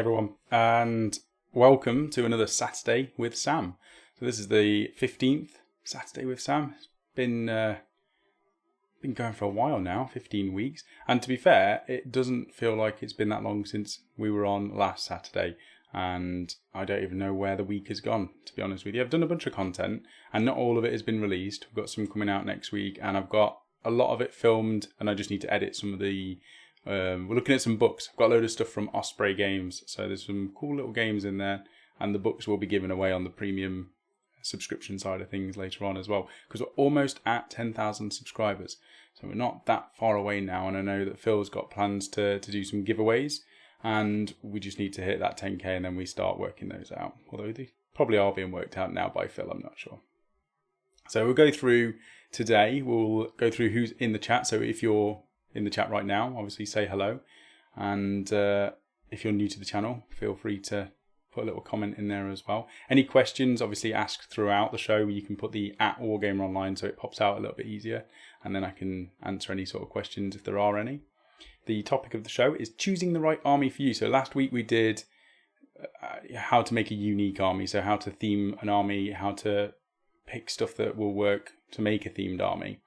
everyone, and welcome to another Saturday with Sam. So this is the 15th Saturday with Sam. It's been going for a while now, 15 weeks. And to be fair, it doesn't feel like it's been that long since we were on last Saturday. And I don't even know where the week has gone, to be honest with you. I've done a bunch of content, and not all of it has been released. We've got some coming out next week, and I've got a lot of it filmed, and I just need to edit some of the... we're looking at some books. I've got a load of stuff from Osprey Games, so there's some cool little games in there, and the books will be given away on the premium subscription side of things later on as well, because we're almost at 10,000 subscribers, so we're not that far away now. And I know that Phil's got plans to do some giveaways, and we just need to hit that 10k, and then we start working those out, although they probably are being worked out now by Phil, I'm not sure. So we'll go through today, we'll go through who's in the chat. So if you're in the chat right now, obviously say hello, and if you're new to the channel, feel free to put a little comment in there as well. Any questions, obviously ask throughout the show. You can put the @WargamerOnline so it pops out a little bit easier, and then I can answer any sort of questions if there are any. The topic of the show is choosing the right army for you. So last week we did how to make a unique army, so how to theme an army, how to pick stuff that will work to make a themed army.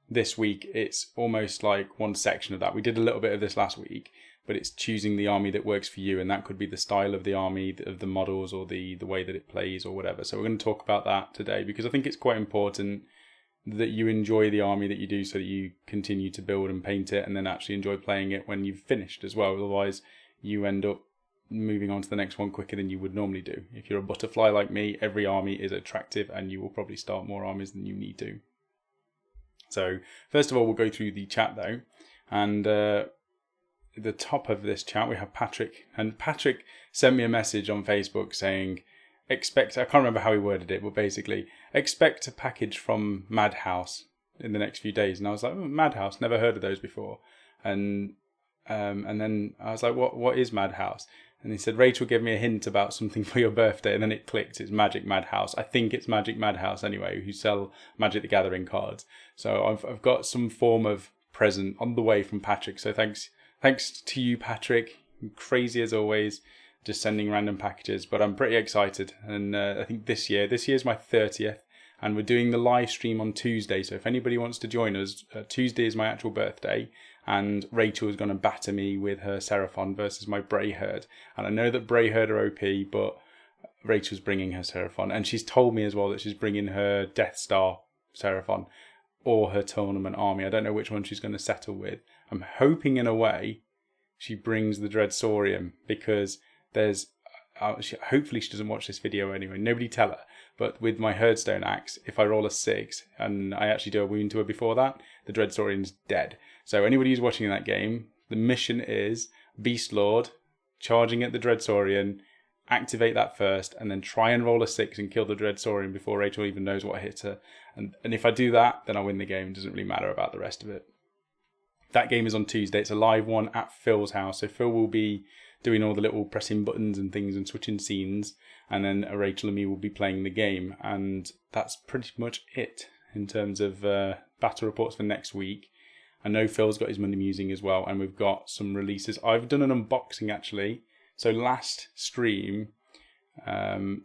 This week, it's almost like one section of that. We did a little bit of this last week, but it's choosing the army that works for you, and that could be the style of the army, of the models, or the way that it plays, or whatever. So we're going to talk about that today, because I think it's quite important that you enjoy the army that you do, so that you continue to build and paint it, and then actually enjoy playing it when you've finished as well. Otherwise, you end up moving on to the next one quicker than you would normally do. If you're a butterfly like me, every army is attractive, and you will probably start more armies than you need to. So first of all, we'll go through the chat though, and at the top of this chat we have Patrick, and Patrick sent me a message on Facebook saying, I can't remember how he worded it, but basically, expect a package from Madhouse in the next few days. And I was like, Madhouse, never heard of those before. And then I was like, what is Madhouse? And he said, Rachel gave me a hint about something for your birthday, and then it clicked. It's Magic Madhouse. I think it's Magic Madhouse anyway, who sell Magic the Gathering cards. So I've got some form of present on the way from Patrick. So thanks to you, Patrick. Crazy as always, just sending random packages. But I'm pretty excited. And I think this year's my 30th. And we're doing the live stream on Tuesday. So if anybody wants to join us, Tuesday is my actual birthday. And Rachel is going to batter me with her Seraphon versus my Brayherd. And I know that Brayherd are OP, but Rachel's bringing her Seraphon. And she's told me as well that she's bringing her Death Star Seraphon or her tournament army. I don't know which one she's going to settle with. I'm hoping in a way she brings the Dreadsaurian, because there's... hopefully she doesn't watch this video anyway. Nobody tell her. But with my Herdstone axe, if I roll a 6 and I actually do a wound to her before that, the Dreadsaurian's dead. So anybody who's watching that game, the mission is Beast Lord, charging at the Dreadsaurian, activate that first, and then try and roll a 6 and kill the Dreadsaurian before Rachel even knows what hit her. And if I do that, then I win the game. It doesn't really matter about the rest of it. That game is on Tuesday. It's a live one at Phil's house. So Phil will be doing all the little pressing buttons and things and switching scenes, and then Rachel and me will be playing the game. And that's pretty much it in terms of battle reports for next week. I know Phil's got his Monday Musing as well, and we've got some releases. I've done an unboxing actually. So last stream,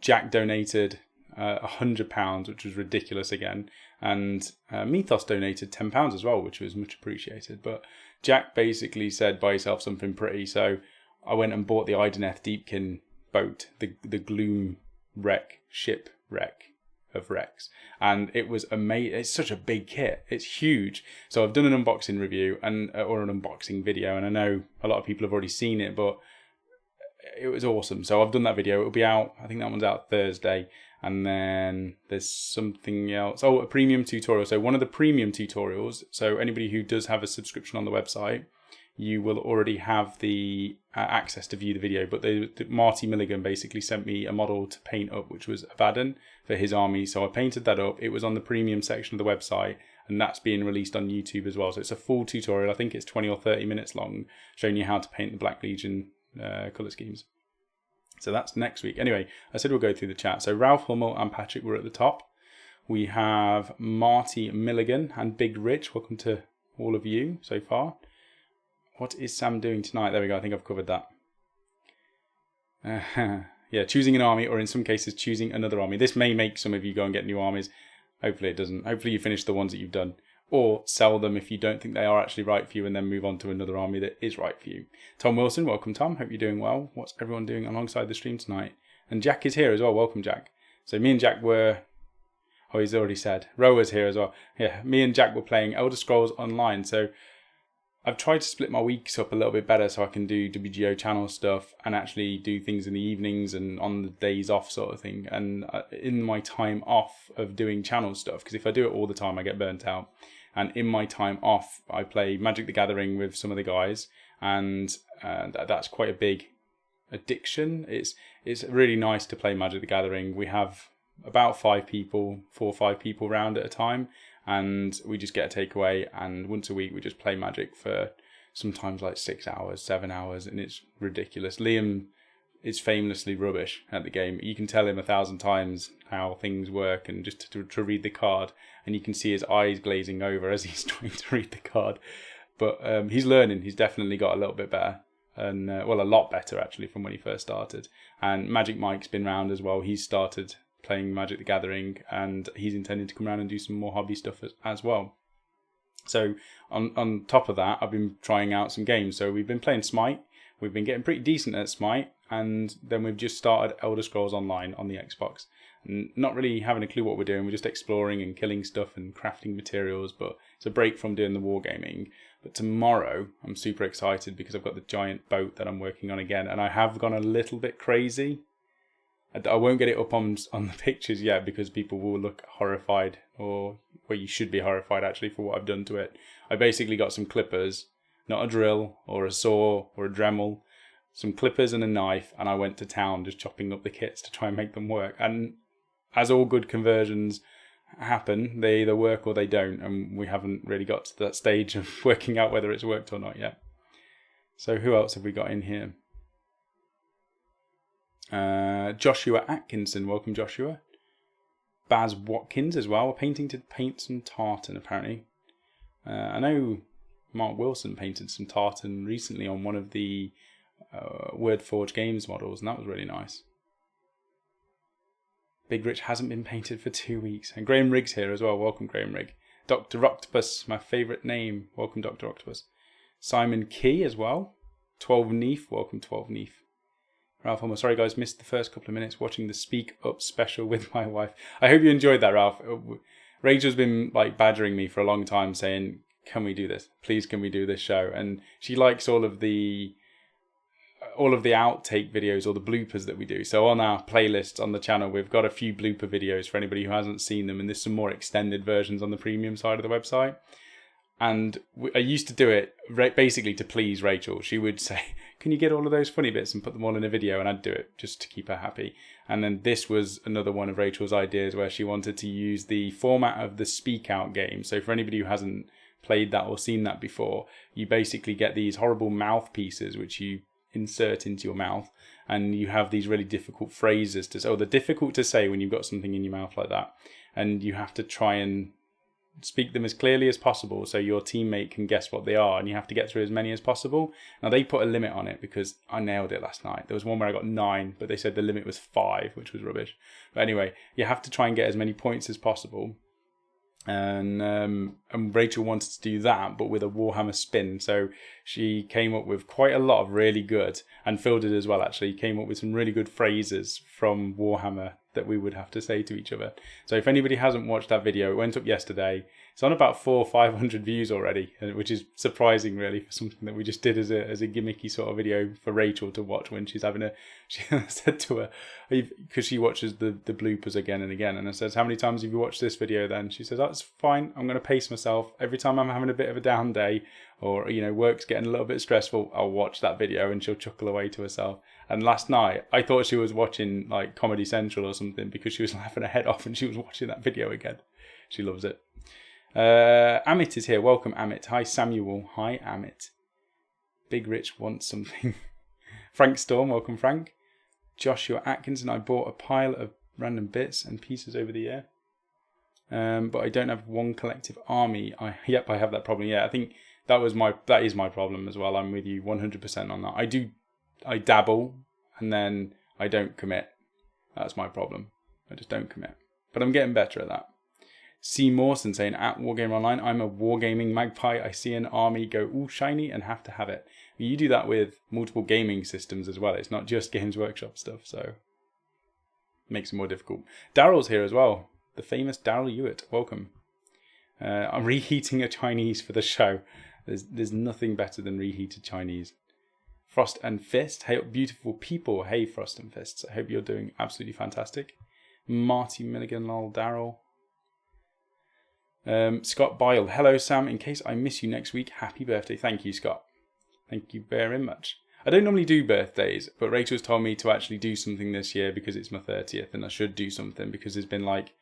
Jack donated £100, which was ridiculous again, and Mythos donated £10 as well, which was much appreciated. But Jack basically said, buy yourself something pretty, so I went and bought the Ideneth Deepkin boat, the Gloom shipwreck of wrecks, and it was amazing. It's such a big kit, it's huge. So I've done an unboxing review or an unboxing video, and I know a lot of people have already seen it, but it was awesome. So I've done that video. It'll be out, I think that one's out Thursday. And then there's something else. Oh, a premium tutorial. So one of the premium tutorials, so anybody who does have a subscription on the website, you will already have the access to view the video. But Marty Milligan basically sent me a model to paint up, which was Abaddon for his army. So I painted that up. It was on the premium section of the website, and that's being released on YouTube as well. So it's a full tutorial. I think it's 20 or 30 minutes long, showing you how to paint the Black Legion colour schemes. So that's next week. Anyway, I said we'll go through the chat. So Ralph Hummel and Patrick were at the top. We have Marty Milligan and Big Rich. Welcome to all of you so far. What is Sam doing tonight? There we go. I think I've covered that. Yeah, choosing an army, or in some cases choosing another army. This may make some of you go and get new armies. Hopefully it doesn't. Hopefully you finish the ones that you've done. Or sell them if you don't think they are actually right for you, and then move on to another army that is right for you. Tom Wilson, welcome Tom. Hope you're doing well. What's everyone doing alongside the stream tonight? And Jack is here as well. Welcome Jack. So me and Jack were... Oh, he's already said. Rower's here as well. Yeah, me and Jack were playing Elder Scrolls Online. So I've tried to split my weeks up a little bit better so I can do WGO channel stuff and actually do things in the evenings and on the days off sort of thing. And in my time off of doing channel stuff, because if I do it all the time, I get burnt out. And in my time off, I play Magic the Gathering with some of the guys. And that's quite a big addiction. It's really nice to play Magic the Gathering. We have about 4 or 5 people round at a time. And we just get a takeaway, and once a week we just play Magic for sometimes like 6 hours, 7 hours, and it's ridiculous. Liam is famously rubbish at the game. You can tell him 1,000 times how things work, and just to read the card, and you can see his eyes glazing over as he's trying to read the card. But he's learning. He's definitely got a little bit better, and a lot better actually from when he first started. And Magic Mike's been round as well. He's started playing Magic the Gathering, and he's intending to come around and do some more hobby stuff as well. So on top of that, I've been trying out some games. So we've been playing Smite. We've been getting pretty decent at Smite, and then we've just started Elder Scrolls Online on the Xbox. And not really having a clue what we're doing. We're just exploring and killing stuff and crafting materials, but it's a break from doing the wargaming. But tomorrow, I'm super excited because I've got the giant boat that I'm working on again, and I have gone a little bit crazy. I won't get it up on the pictures yet because people will look horrified, or well, you should be horrified actually for what I've done to it. I basically got some clippers, not a drill or a saw or a Dremel, some clippers and a knife, and I went to town just chopping up the kits to try and make them work. And as all good conversions happen, they either work or they don't, and we haven't really got to that stage of working out whether it's worked or not yet. So who else have we got in here? Joshua Atkinson, welcome Joshua. Baz Watkins as well, painting to paint some tartan apparently. I know Mark Wilson painted some tartan recently on one of the Wordforge Games models, and that was really nice. Big Rich hasn't been painted for 2 weeks. And Graham Riggs here as well, welcome Graham Rigg. Dr. Octopus, my favourite name, welcome Dr. Octopus. Simon Key as well. 12 Neef, welcome 12 Neef. Ralph, I'm sorry guys, missed the first couple of minutes watching the Speak Up special with my wife. I hope you enjoyed that, Ralph. Rachel's been like badgering me for a long time saying, can we do this? Please, can we do this show? And she likes all of the outtake videos or the bloopers that we do. So on our playlist on the channel, we've got a few blooper videos for anybody who hasn't seen them, and there's some more extended versions on the premium side of the website. And I used to do it basically to please Rachel. She would say, can you get all of those funny bits and put them all in a video? And I'd do it just to keep her happy. And then this was another one of Rachel's ideas where she wanted to use the format of the Speak Out game. So for anybody who hasn't played that or seen that before, you basically get these horrible mouthpieces which you insert into your mouth, and you have these really difficult phrases to say. Oh, they're difficult to say when you've got something in your mouth like that. And you have to try and speak them as clearly as possible so your teammate can guess what they are, and you have to get through as many as possible. Now they put a limit on it because I nailed it last night. There was one where I got 9, but they said the limit was 5, which was rubbish. But anyway, you have to try and get as many points as possible. And Rachel wanted to do that, but with a Warhammer spin. So she came up with quite a lot of really good, and Phil did as well actually, came up with some really good phrases from Warhammer that we would have to say to each other. So if anybody hasn't watched that video, it went up yesterday. It's on about 400 or 500 views already, which is surprising really for something that we just did as a gimmicky sort of video for Rachel to watch when she's having she said to her, because she watches the bloopers again and again, and I says, how many times have you watched this video then? She says, oh, it's fine, I'm going to pace myself. Every time I'm having a bit of a down day, or work's getting a little bit stressful, I'll watch that video, and she'll chuckle away to herself. And last night I thought she was watching like Comedy Central or something because she was laughing her head off and she was watching that video again. She loves it. Amit is here. Welcome, Amit. Hi, Samuel. Hi, Amit. Big Rich wants something. Frank Storm. Welcome, Frank. Joshua Atkins. And I bought a pile of random bits and pieces over the year. But I don't have one collective army. I have that problem. Yeah, I think that is my problem as well. I'm with you 100% on that. I dabble, and then I don't commit. That's my problem. I just don't commit. But I'm getting better at that. C. Mawson saying, at Wargamer Online, I'm a wargaming magpie. I see an army go, ooh, shiny, and have to have it. You do that with multiple gaming systems as well. It's not just Games Workshop stuff, so it makes it more difficult. Daryl's here as well. The famous Daryl Hewitt. Welcome. I'm reheating a Chinese for the show. There's nothing better than reheated Chinese. Frost and Fist. Hey, beautiful people. Hey, Frost and Fists. I hope you're doing absolutely fantastic. Marty Milligan, lol, Daryl. Scott Bile. Hello, Sam. In case I miss you next week, happy birthday. Thank you, Scott. Thank you very much. I don't normally do birthdays, but Rachel's told me to actually do something this year because it's my 30th, and I should do something because there's been like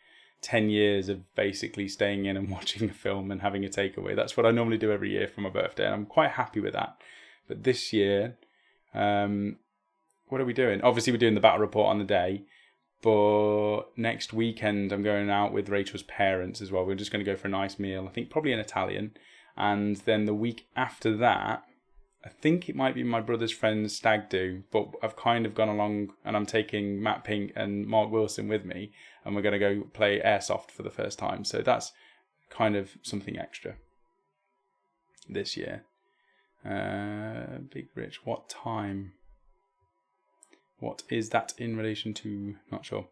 10 years of basically staying in and watching a film and having a takeaway. That's what I normally do every year for my birthday, and I'm quite happy with that. But this year, what are we doing? Obviously, we're doing the battle report on the day, but next weekend I'm going out with Rachel's parents as well. We're just going to go for a nice meal. I think probably an Italian. And then the week after that, I think it might be my brother's friend's stag do, but I've kind of gone along and I'm taking Matt Pink and Mark Wilson with me, and we're going to go play Airsoft for the first time. So that's kind of something extra this year. Big Rich, what time? What is that in relation to? Not sure.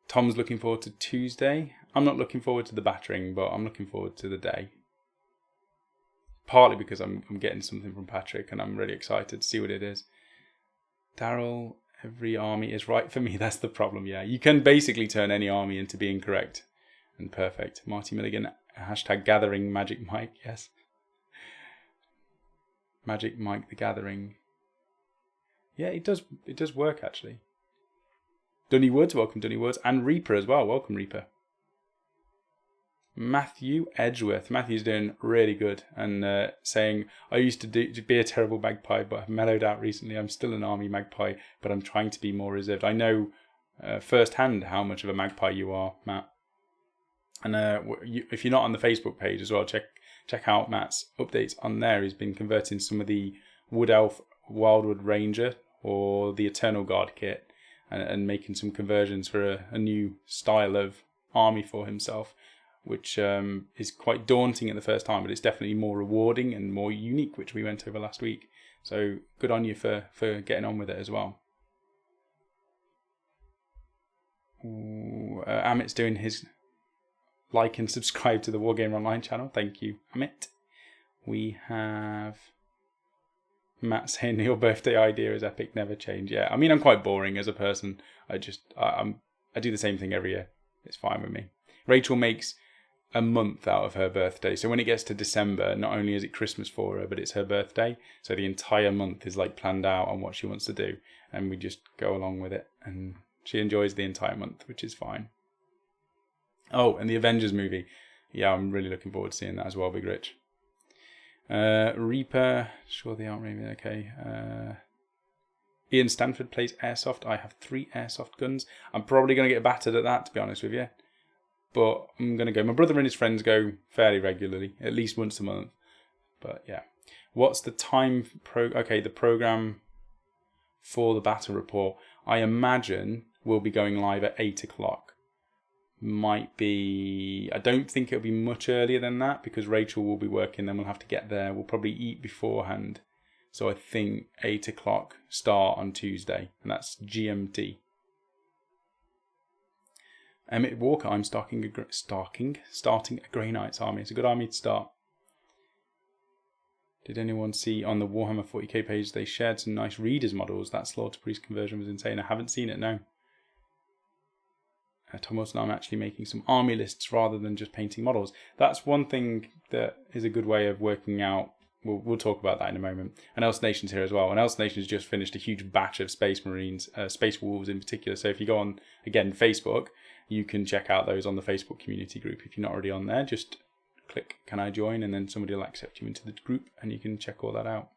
Tom's looking forward to Tuesday. I'm not looking forward to the battering, but I'm looking forward to the day. Partly because I'm getting something from Patrick and I'm really excited to see what it is. Daryl, every army is right for me. That's the problem, yeah. You can basically turn any army into being correct and perfect. Marty Milligan, hashtag gathering Magic Mike, yes. Magic Mike the Gathering. Yeah, it does work actually. Dunny Woods, welcome Dunny Woods. And Reaper as well, welcome Reaper. Matthew Edgeworth. Matthew's doing really good and saying, I used to be a terrible magpie, but I've mellowed out recently. I'm still an army magpie, but I'm trying to be more reserved. I know firsthand how much of a magpie you are, Matt. And if you're not on the Facebook page as well, check out Matt's updates on there. He's been converting some of the Wood Elf Wildwood Ranger or the Eternal Guard kit and making some conversions for a new style of army for himself, which is quite daunting at the first time, but it's definitely more rewarding and more unique, which we went over last week. So good on you for getting on with it as well. Amit's doing his like and subscribe to the Wargamer Online channel. Thank you, Amit. We have Matt saying your birthday idea is epic, never change. Yeah, I mean, I'm quite boring as a person. I do the same thing every year. It's fine with me. Rachel makes a month out of her birthday. So when it gets to December, not only is it Christmas for her, but it's her birthday. So the entire month is like planned out on what she wants to do. And we just go along with it. And she enjoys the entire month, which is fine. Oh, and the Avengers movie. Yeah, I'm really looking forward to seeing that as well, Big Rich. Reaper. Sure they aren't really okay. Ian Stanford plays Airsoft. I have 3 Airsoft guns. I'm probably going to get battered at that, to be honest with you. But I'm going to go. My brother and his friends go fairly regularly, at least once a month. But yeah. What's the time? The program for the battle report, I imagine, will be going live at 8 o'clock. Might be... I don't think it'll be much earlier than that because Rachel will be working. Then we'll have to get there. We'll probably eat beforehand. So I think 8 o'clock start on Tuesday. And that's GMT. Emmett Walker, I'm starting a Grey Knights army. It's a good army to start. Did anyone see on the Warhammer 40k page they shared some nice readers models? That Slaughter Priest conversion was insane. I haven't seen it, no. Tom Wilson, I'm actually making some army lists rather than just painting models. That's one thing that is a good way of working out. We'll talk about that in a moment. And Else Nation's here as well. And Else Nation's just finished a huge batch of Space Marines, Space Wolves in particular. So if you go on, again, Facebook, you can check out those on the Facebook community group. If you're not already on there, just click, can I join? And then somebody will accept you into the group and you can check all that out.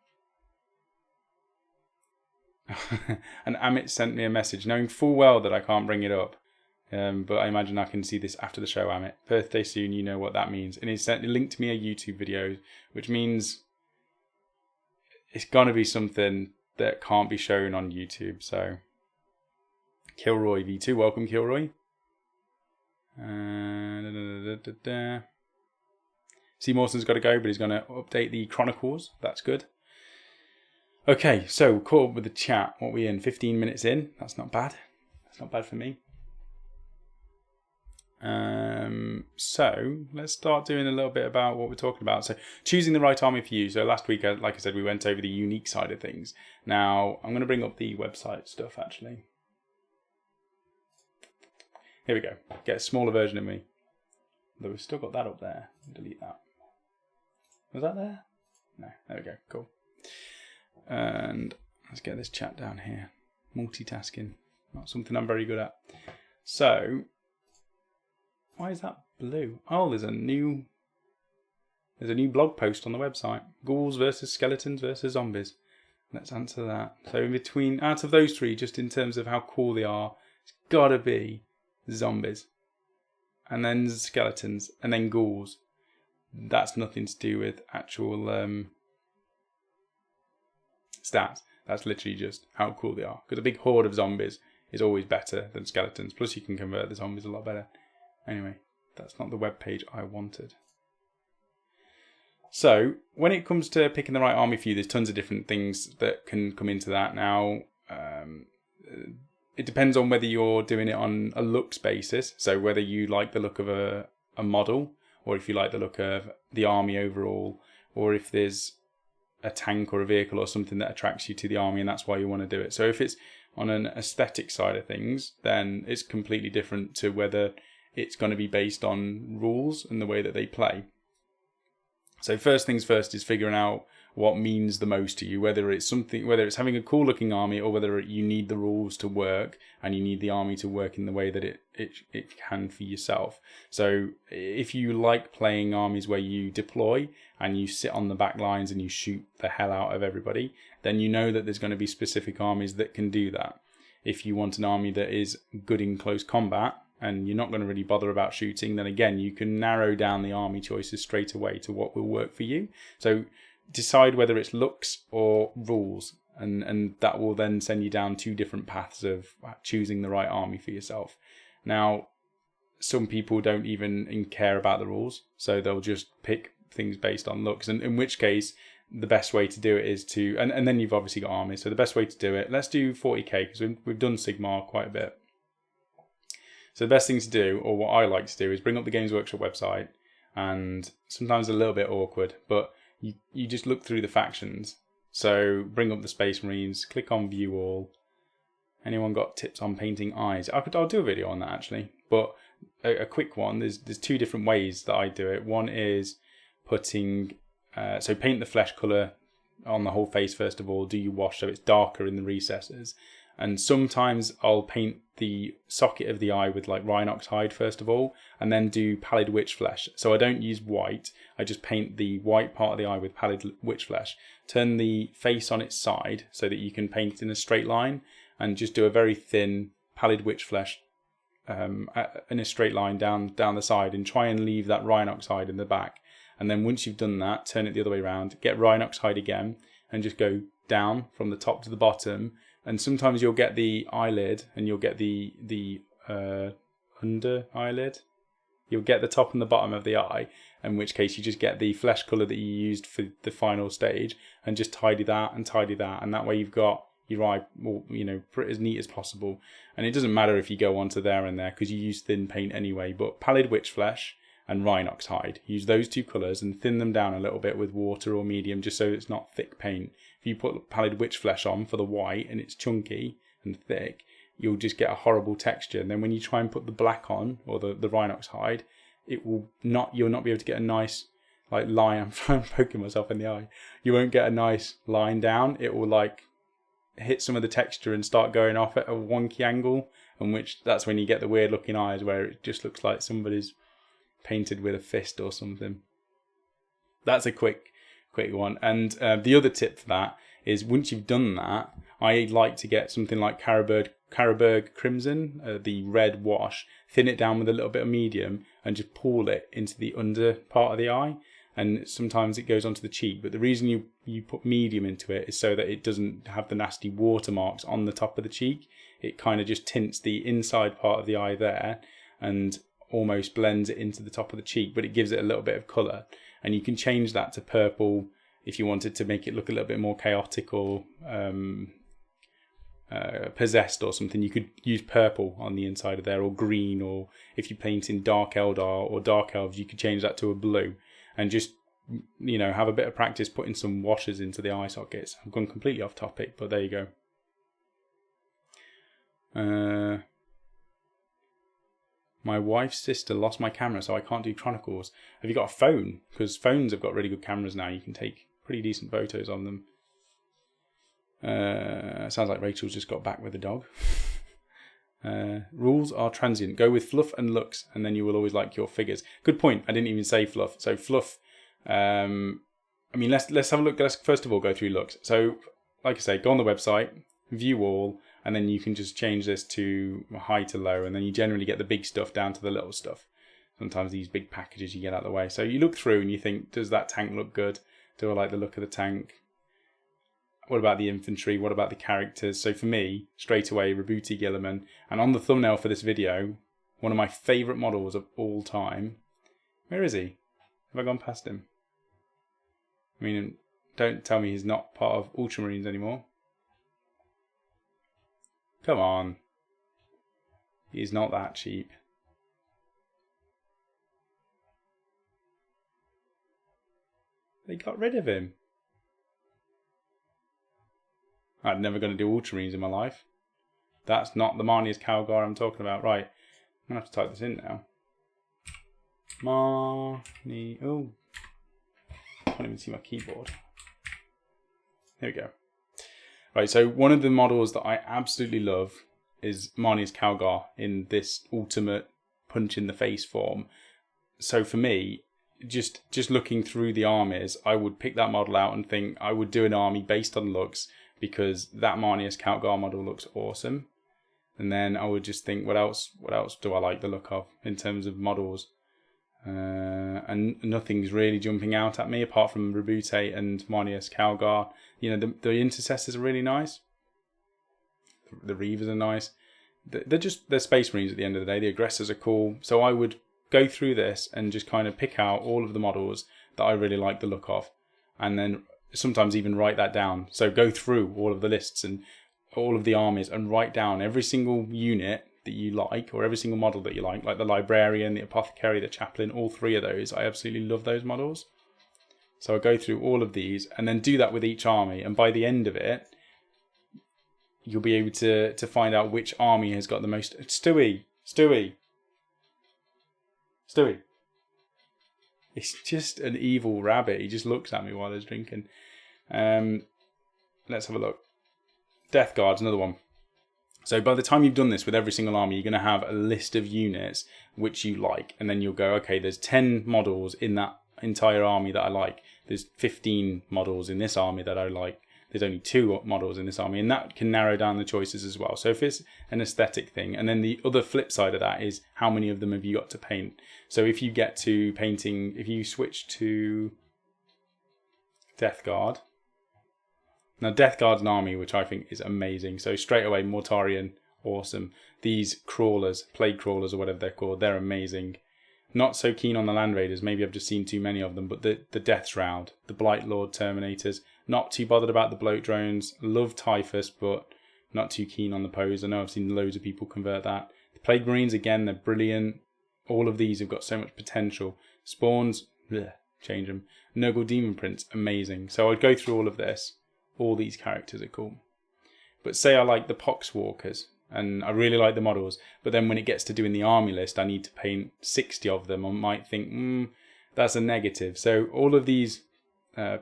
And Amit sent me a message, knowing full well that I can't bring it up. But I imagine I can see this after the show, Amit. Birthday soon, you know what that means. And he linked me a YouTube video, which means it's going to be something that can't be shown on YouTube. So, Kilroy V2, welcome Kilroy. C. Mawson's got to go, but he's going to update the Chronicles. That's good. Okay, so caught up with the chat. What are we in? 15 minutes in. That's not bad. That's not bad for me. So let's start doing a little bit about what we're talking about. So choosing the right army for you. So last week, like I said, we went over the unique side of things. Now I'm going to bring up the website stuff actually. Here we go. Get a smaller version of me. Though we've still got that up there. Delete that. Was that there? No. There we go. Cool. And let's get this chat down here. Multitasking. Not something I'm very good at. So, why is that blue? Oh, there's a new blog post on the website. Ghouls versus skeletons versus zombies. Let's answer that. So in between, out of those three, just in terms of how cool they are, it's gotta be zombies. And then skeletons. And then ghouls. That's nothing to do with actual stats. That's literally just how cool they are. Because a big horde of zombies is always better than skeletons. Plus you can convert the zombies a lot better. Anyway, that's not the web page I wanted. So, when it comes to picking the right army for you, there's tons of different things that can come into that. Now, it depends on whether you're doing it on a looks basis. So whether you like the look of a model, or if you like the look of the army overall, or if there's a tank or a vehicle or something that attracts you to the army and that's why you want to do it. So if it's on an aesthetic side of things, then it's completely different to whether it's going to be based on rules and the way that they play. So first things first is figuring out what means the most to you, whether it's having a cool looking army or whether you need the rules to work and you need the army to work in the way that it can for yourself. So if you like playing armies where you deploy and you sit on the back lines and you shoot the hell out of everybody, then you know that there's going to be specific armies that can do that. If you want an army that is good in close combat, and you're not going to really bother about shooting, then again, you can narrow down the army choices straight away to what will work for you. So decide whether it's looks or rules, and that will then send you down two different paths of choosing the right army for yourself. Now, some people don't even care about the rules, so they'll just pick things based on looks, and in which case, the best way to do it is to, and then you've obviously got armies, so the best way to do it, let's do 40k, because we've done Sigmar quite a bit. So the best thing to do, or what I like to do, is bring up the Games Workshop website, and sometimes a little bit awkward, but you just look through the factions. So bring up the Space Marines, click on View All. Anyone got tips on painting eyes? I'll do a video on that actually, but a quick one. There's two different ways that I do it. One is putting so paint the flesh colour on the whole face first of all. Do you wash so it's darker in the recesses? And sometimes I'll paint the socket of the eye with like Rhinox hide first of all, and then do pallid witch flesh. So I don't use white, I just paint the white part of the eye with pallid witch flesh. Turn the face on its side so that you can paint it in a straight line, and just do a very thin pallid witch flesh in a straight line down the side, and try and leave that Rhinox hide in the back. And then once you've done that, turn it the other way around, get Rhinox hide again, and just go down from the top to the bottom. And sometimes you'll get the eyelid, and you'll get the under eyelid. You'll get the top and the bottom of the eye, in which case you just get the flesh colour that you used for the final stage, and just tidy that, and that way you've got your eye, pretty as neat as possible. And it doesn't matter if you go onto there and there, because you use thin paint anyway. But pallid witch flesh and Rhinox hide, use those two colours and thin them down a little bit with water or medium, just so it's not thick paint. If you put pallid witch flesh on for the white and it's chunky and thick, you'll just get a horrible texture. And then when you try and put the black on, or the Rhinox hide, you'll not be able to get a nice line. I'm poking myself in the eye. You won't get a nice line down. It will hit some of the texture and start going off at a wonky angle, and that's when you get the weird looking eyes where it just looks like somebody's painted with a fist or something. That's a quick one. And the other tip for that is, once you've done that, I like to get something like Carroburg Crimson, the red wash, thin it down with a little bit of medium, and just pour it into the under part of the eye. and sometimes it goes onto the cheek. But the reason you put medium into it is so that it doesn't have the nasty watermarks on the top of the cheek. It kind of just tints the inside part of the eye there and almost blends it into the top of the cheek, but it gives it a little bit of colour. And you can change that to purple if you wanted to make it look a little bit more chaotic or possessed or something. You could use purple on the inside of there, or green, or if you paint in dark Eldar or dark elves, you could change that to a blue, and just, you know, have a bit of practice putting some washers into the eye sockets. I've gone completely off topic, but there you go. My wife's sister lost my camera, so I can't do Chronicles. Have you got a phone? Because phones have got really good cameras now. You can take pretty decent photos on them. Sounds like Rachel's just got back with the dog. Rules are transient. Go with fluff and looks, and then you will always like your figures. Good point. I didn't even say fluff. So fluff. I mean, let's have a look. Let's first of all go through looks. So, like I say, go on the website, view all, and then you can just change this to high to low, and then you generally get the big stuff down to the little stuff. Sometimes these big packages you get out of the way. So you look through and you think, does that tank look good? Do I like the look of the tank? What about the infantry? What about the characters? So for me, straight away, Rabuti Gilliman. And on the thumbnail for this video, one of my favourite models of all time. Where is he? Have I gone past him? I mean, don't tell me he's not part of Ultramarines anymore. Come on. He's not that cheap. They got rid of him. I'm never going to do Ultramarines in my life. That's not the Marnius Calgar I'm talking about. Right. I'm going to have to type this in now. Marni... Oh. I can't even see my keyboard. There we go. Right, so one of the models that I absolutely love is Marnius Calgar in this ultimate punch in the face form. So for me, just looking through the armies, I would pick that model out and think I would do an army based on looks, because that Marnius Calgar model looks awesome. And then I would just think, what else do I like the look of in terms of models? And nothing's really jumping out at me apart from Rabute and Marnius Calgar. You know, the intercessors are really nice. The Reavers are nice. They're Space Marines at the end of the day. The aggressors are cool. So I would go through this and just kind of pick out all of the models that I really like the look of, and then sometimes even write that down. So go through all of the lists and all of the armies and write down every single unit that you like, or every single model that you like the librarian, the apothecary, the chaplain, all three of those. I absolutely love those models. So I go through all of these and then do that with each army, and by the end of it, you'll be able to find out which army has got the most... Stewie! He's just an evil rabbit. He just looks at me while he's drinking. Let's have a look. Death Guard's another one. So by the time you've done this with every single army, you're going to have a list of units which you like. And then you'll go, okay, there's 10 models in that entire army that I like. There's 15 models in this army that I like. There's only 2 models in this army. And that can narrow down the choices as well. So if it's an aesthetic thing. And then the other flip side of that is how many of them have you got to paint. So if you get to painting, if you switch to Death Guard. Now, Death Guard's an army which I think is amazing. So straight away, Mortarion, awesome. These crawlers, plague crawlers or whatever they're called, they're amazing. Not so keen on the Land Raiders. Maybe I've just seen too many of them. But the Death Shroud, the Blight Lord Terminators, not too bothered about the bloat drones. Love Typhus, but not too keen on the pose. I know I've seen loads of people convert that. The Plague Marines, again, they're brilliant. All of these have got so much potential. Spawns, bleh, change them. Nurgle Demon Prince, amazing. So I'd go through all of this. All these characters are cool. But say I like the Poxwalkers, and I really like the models, but then when it gets to doing the army list, I need to paint 60 of them. I might think, that's a negative. So all of these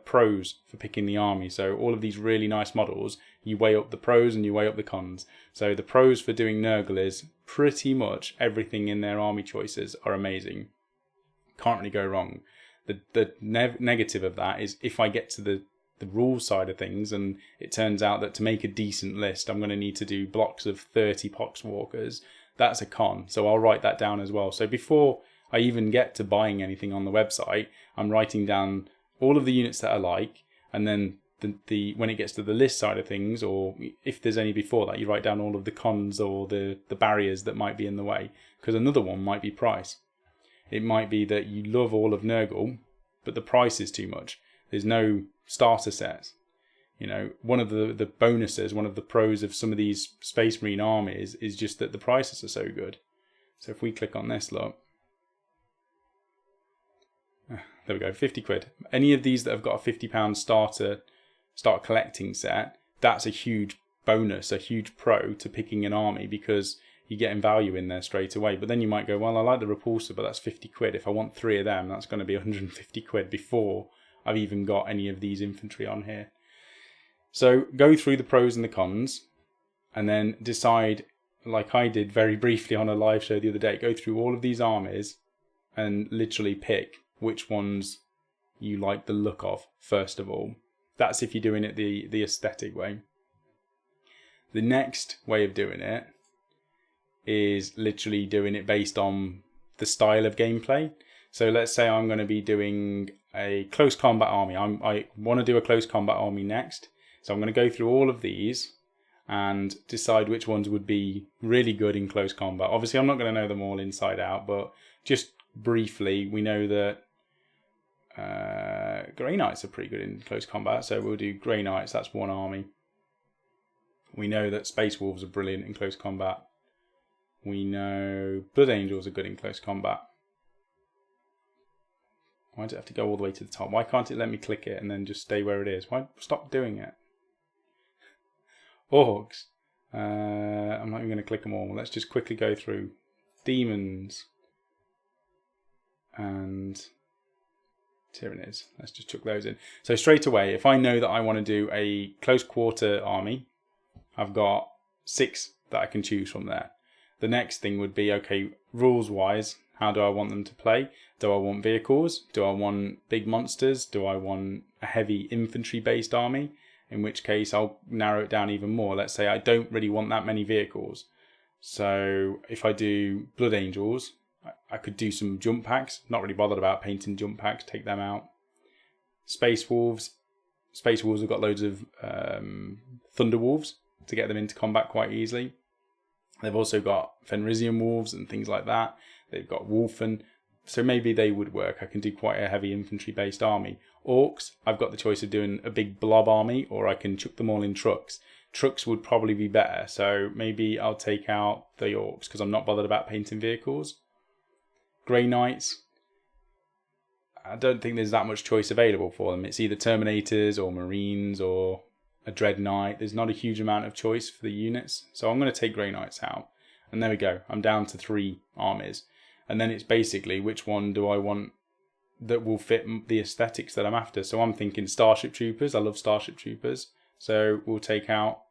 pros for picking the army, so all of these really nice models, you weigh up the pros and you weigh up the cons. So the pros for doing Nurgle is pretty much everything in their army choices are amazing. Can't really go wrong. The negative of that is if I get to the rules side of things and it turns out that to make a decent list I'm going to need to do blocks of 30 Poxwalkers, that's a con. So I'll write that down as well. So before I even get to buying anything on the website, I'm writing down all of the units that I like, and then the when it gets to the list side of things, or if there's any before that, you write down all of the cons or the barriers that might be in the way, because another one might be price. It might be that you love all of Nurgle, but the price is too much. There's no starter sets. You know, one of the bonuses, one of the pros of some of these Space Marine armies is just that the prices are so good. So if we click on this, look. There we go, 50 quid. Any of these that have got a £50 start collecting set, that's a huge bonus, a huge pro to picking an army, because you're getting value in there straight away. But then you might go, well, I like the Repulsor, but that's 50 quid. If I want 3 of them, that's going to be 150 quid before I've even got any of these infantry on here. So go through the pros and the cons, and then decide, like I did very briefly on a live show the other day, go through all of these armies and literally pick which ones you like the look of, first of all. That's if you're doing it the aesthetic way. The next way of doing it is literally doing it based on the style of gameplay. So let's say I'm going to be doing a close combat army. I want to do a close combat army next. So I'm going to go through all of these and decide which ones would be really good in close combat. Obviously, I'm not going to know them all inside out, but just briefly, we know that Grey Knights are pretty good in close combat, so we'll do Grey Knights, that's one army. We know that Space Wolves are brilliant in close combat. We know Blood Angels are good in close combat. Why does it have to go all the way to the top? Why can't it let me click it and then just stay where it is? Why stop doing it? Orcs. I'm not even going to click them all. Let's just quickly go through. Demons. And Tyranids. Let's just chuck those in. So straight away, if I know that I want to do a close quarter army, I've got 6 that I can choose from there. The next thing would be, okay, rules wise, how do I want them to play? Do I want vehicles? Do I want big monsters? Do I want a heavy infantry based army? In which case I'll narrow it down even more. Let's say I don't really want that many vehicles. So if I do Blood Angels, I could do some jump packs. Not really bothered about painting jump packs, take them out. Space Wolves. Space Wolves have got loads of Thunder Wolves to get them into combat quite easily. They've also got Fenrisian Wolves and things like that. They've got Wolfen. So maybe they would work. I can do quite a heavy infantry based army. Orcs, I've got the choice of doing a big blob army, or I can chuck them all in trucks. Trucks would probably be better. So maybe I'll take out the Orcs because I'm not bothered about painting vehicles. Grey Knights, I don't think there's that much choice available for them. It's either Terminators or Marines or a Dread Knight. There's not a huge amount of choice for the units. So I'm going to take Grey Knights out. And there we go. I'm down to 3 armies. And then it's basically which one do I want that will fit the aesthetics that I'm after. So I'm thinking Starship Troopers. I love Starship Troopers. So we'll take out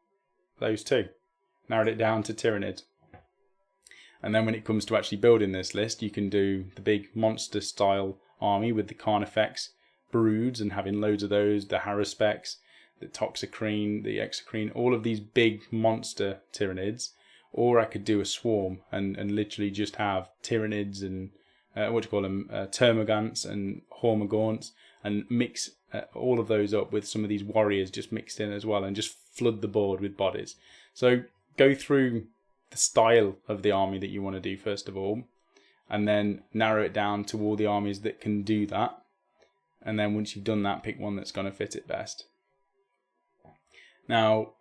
those 2. Narrowed it down to Tyranids. And then when it comes to actually building this list, you can do the big monster style army with the Carnifex broods and having loads of those, the Haruspecs, the Toxicrene, the Exocrine, all of these big monster Tyranids. Or I could do a swarm and literally just have Tyranids and Termagants and Hormagaunts, and mix all of those up with some of these warriors just mixed in as well, and just flood the board with bodies. So go through the style of the army that you want to do first of all, and then narrow it down to all the armies that can do that. And then once you've done that, pick one that's going to fit it best. Now,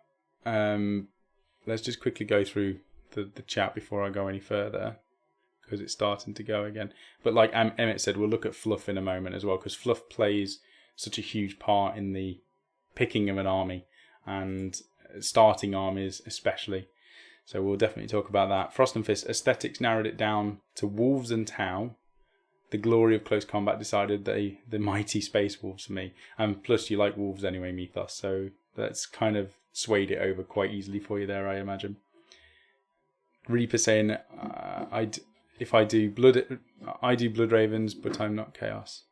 let's just quickly go through the chat before I go any further, because it's starting to go again. But like Emmett said, we'll look at fluff in a moment as well, because fluff plays such a huge part in the picking of an army, and starting armies especially. So we'll definitely talk about that. Frost and Fist aesthetics narrowed it down to Wolves and Tau. The glory of close combat decided the mighty Space Wolves for me. And plus you like Wolves anyway, Mythos, so that's kind of swayed it over quite easily for you there, I imagine. Reaper saying, I do Blood Ravens, but I'm not Chaos.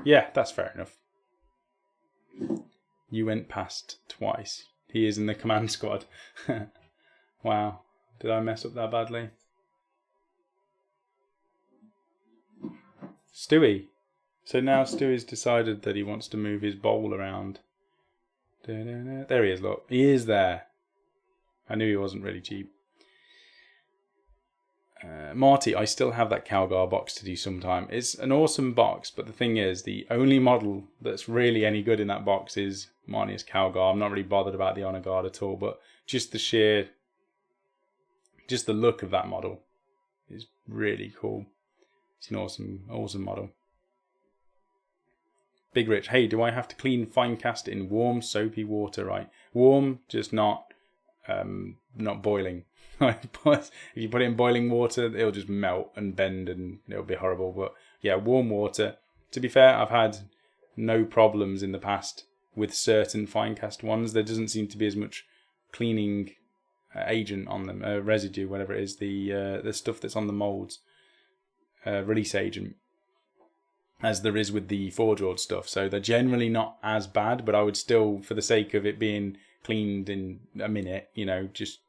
Yeah, that's fair enough. You went past twice. He is in the command squad. Wow. Did I mess up that badly? Stewie. So now Stewie's decided that he wants to move his bowl around. There he is, look. He is there. I knew he wasn't really cheap. Marty, I still have that Calgar box to do sometime. It's an awesome box, but the thing is, the only model that's really any good in that box is Marty's Calgar. I'm not really bothered about the Honor Guard at all, but just the look of that model is really cool. It's an awesome model. Big Rich, hey, do I have to clean Finecast in warm, soapy water? Right, warm, just not boiling. If you put it in boiling water, it'll just melt and bend, and it'll be horrible. But yeah, warm water. To be fair, I've had no problems in the past with certain Finecast ones. There doesn't seem to be as much cleaning agent on them, residue, whatever it is, the stuff that's on the molds, release agent, as there is with the Forge World stuff. So they're generally not as bad, but I would still, for the sake of it being cleaned in a minute, just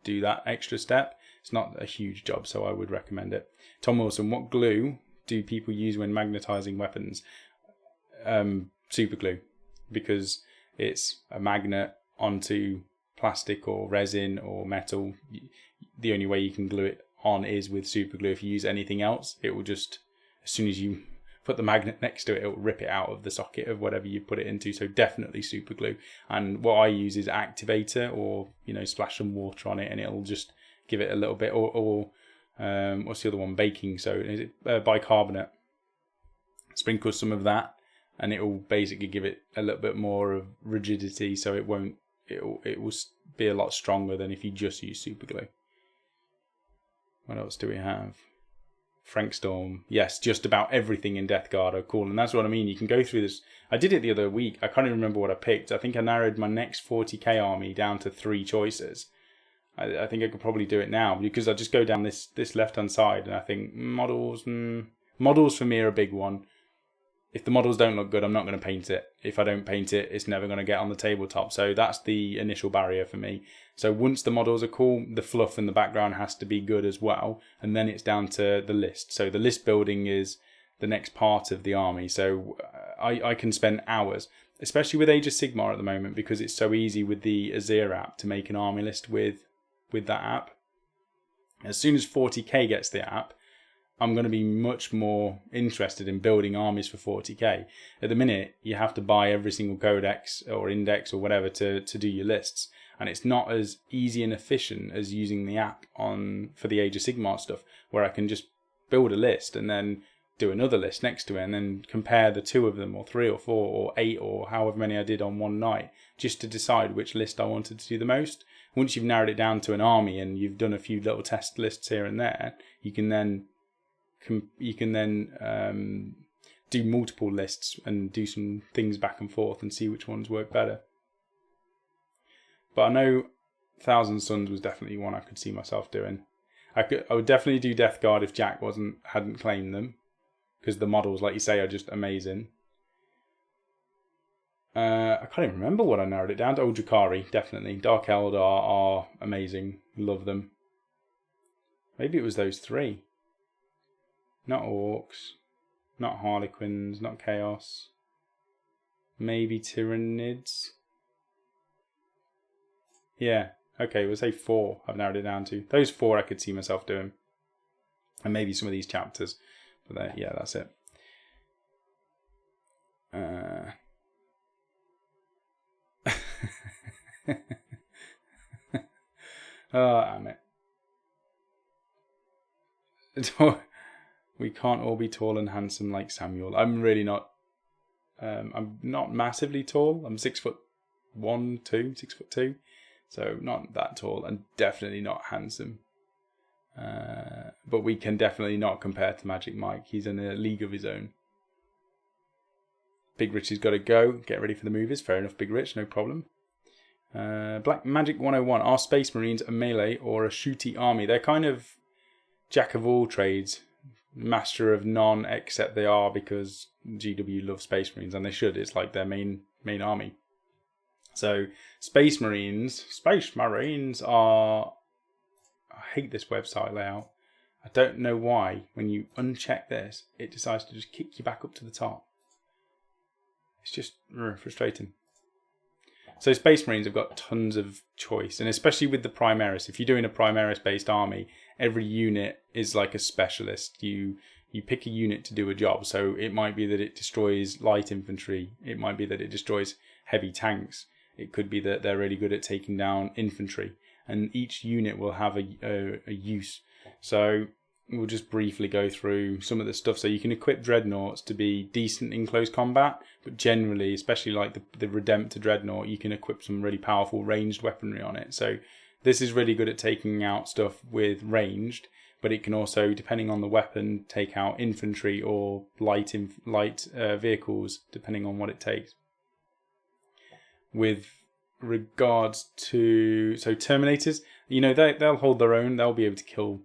do that extra step. It's not a huge job, so I would recommend it. Tom Wilson, what glue do people use when magnetizing weapons? Super glue, because it's a magnet onto plastic or resin or metal. The only way you can glue it on is with super glue. If you use anything else, it will just, as soon as you put the magnet next to it, it'll rip it out of the socket of whatever you put it into. So definitely super glue. And what I use is activator, or splash some water on it and it'll just give it a little bit, or what's the other one, baking soda, is it bicarbonate? Sprinkle some of that and it will basically give it a little bit more of rigidity, so it will be a lot stronger than if you just use super glue. What else do we have? Frank Storm. Yes, just about everything in Death Guard are cool. And that's what I mean. You can go through this. I did it the other week. I can't even remember what I picked. I think I narrowed my next 40k army down to 3 choices. I think I could probably do it now, because I just go down this left-hand side and I think models for me are a big one. If the models don't look good, I'm not going to paint it. If I don't paint it, it's never going to get on the tabletop. So that's the initial barrier for me. So once the models are cool, the fluff in the background has to be good as well. And then it's down to the list. So the list building is the next part of the army. So I can spend hours, especially with Age of Sigmar at the moment, because it's so easy with the Azir app to make an army list with that app. As soon as 40k gets the app, I'm going to be much more interested in building armies for 40k. At the minute, you have to buy every single codex or index or whatever to do your lists. And it's not as easy and efficient as using the app for the Age of Sigmar stuff, where I can just build a list and then do another list next to it and then compare the 2 of them, or 3 or 4 or 8 or however many I did on one night, just to decide which list I wanted to do the most. Once you've narrowed it down to an army and you've done a few little test lists here and there, you can then do multiple lists and do some things back and forth and see which ones work better. But I know Thousand Suns was definitely one I could see myself doing. I would definitely do Death Guard if Jack hadn't claimed them, because the models, like you say, are just amazing. I can't even remember what I narrowed it down to. Drakari, definitely. Dark Eldar are amazing. Love them. Maybe it was those 3. Not Orcs, not Harlequins, not Chaos. Maybe Tyranids. Yeah, okay, we'll say 4 I've narrowed it down to. Those 4 I could see myself doing. And maybe some of these chapters. But yeah, that's it. Oh, damn it. We can't all be tall and handsome like Samuel. I'm really not. I'm not massively tall. I'm 6'1", 6'2", so not that tall, and definitely not handsome. But we can definitely not compare to Magic Mike. He's in a league of his own. Big Rich has got to go. Get ready for the movies. Fair enough, Big Rich. No problem. Black Magic 101. Are Space Marines a melee or a shooty army? They're kind of jack of all trades, master of none, except they are, because GW love Space Marines, and they should. It's like their main army. So Space Marines are... I hate this website layout. I don't know why, when you uncheck this, it decides to just kick you back up to the top. It's just frustrating. So Space Marines have got tons of choice, and especially with the Primaris. If you're doing a Primaris-based army, every unit is like a specialist. You pick a unit to do a job. So it might be that it destroys light infantry. It might be that it destroys heavy tanks. It could be that they're really good at taking down infantry. And each unit will have a use. So we'll just briefly go through some of the stuff. So you can equip Dreadnoughts to be decent in close combat, but generally, especially like the Redemptor Dreadnought, you can equip some really powerful ranged weaponry on it. So this is really good at taking out stuff with ranged, but it can also, depending on the weapon, take out infantry or light vehicles, depending on what it takes. With regards to Terminators, they'll hold their own. They'll be able to kill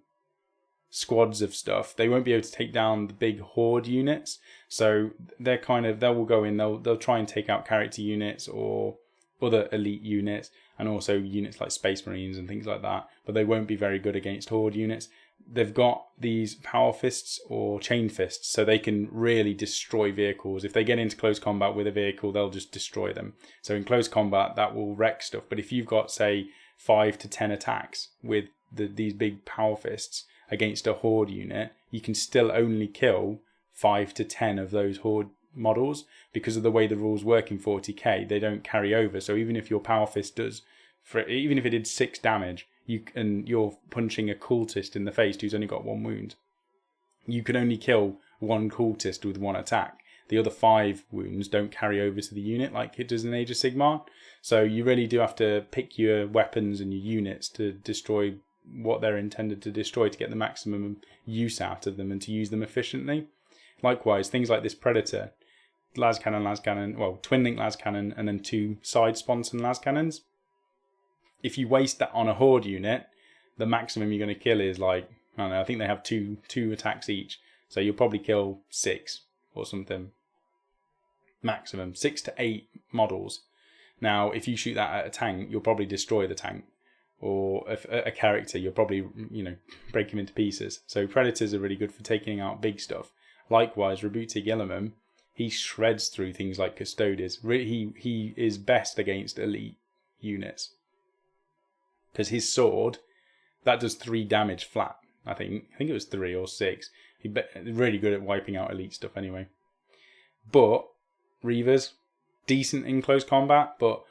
squads of stuff. They won't be able to take down the big horde units. So they will go in. They'll try and take out character units or other elite units, and also units like Space Marines and things like that. But they won't be very good against horde units. They've got these power fists or chain fists, so they can really destroy vehicles. If they get into close combat with a vehicle, they'll just destroy them. So in close combat, that will wreck stuff. But if you've got, say, 5 to 10 attacks with these big power fists against a horde unit, you can still only kill 5 to 10 of those horde models, because of the way the rules work in 40k. They don't carry over. So even if your power fist even if it did 6 damage, you're punching a cultist in the face who's only got 1 wound, you can only kill 1 cultist with 1 attack. The other 5 wounds don't carry over to the unit like it does in Age of Sigmar. So you really do have to pick your weapons and your units to destroy what they're intended to destroy, to get the maximum use out of them and to use them efficiently. Likewise, things like this Predator, las cannon, well, twin link las cannon, and then 2 side sponson las cannons. If you waste that on a horde unit, the maximum you're going to kill is like, I don't know, I think they have two attacks each. So you'll probably kill 6 or something. Maximum 6 to 8 models. Now, if you shoot that at a tank, you'll probably destroy the tank. Or a character, you'll probably, break him into pieces. So Predators are really good for taking out big stuff. Likewise, Rabuti Gilliman, he shreds through things like Custodes. He is best against elite units. Because his sword, that does 3 damage flat, I think. I think it was 3 or 6. He's really good at wiping out elite stuff anyway. But Reavers, decent in close combat, but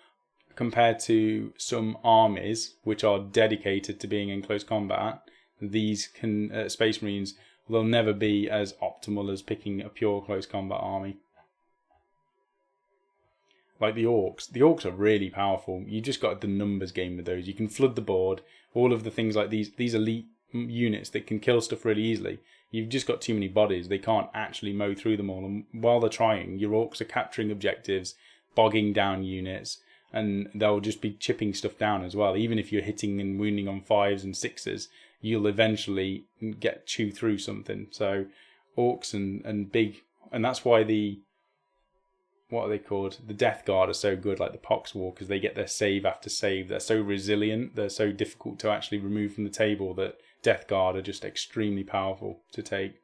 compared to some armies which are dedicated to being in close combat, these Space Marines will never be as optimal as picking a pure close combat army. Like the Orcs. The Orcs are really powerful. You just got the numbers game with those. You can flood the board. All of the things like these elite units that can kill stuff really easily. You've just got too many bodies. They can't actually mow through them all. And while they're trying, your Orcs are capturing objectives, bogging down units, and they'll just be chipping stuff down as well. Even if you're hitting and wounding on 5s and 6s, you'll eventually chew through something. So Orcs and big... And that's why what are they called? The Death Guard are so good, like the Poxwalkers. They get their save after save. They're so resilient. They're so difficult to actually remove from the table that Death Guard are just extremely powerful to take.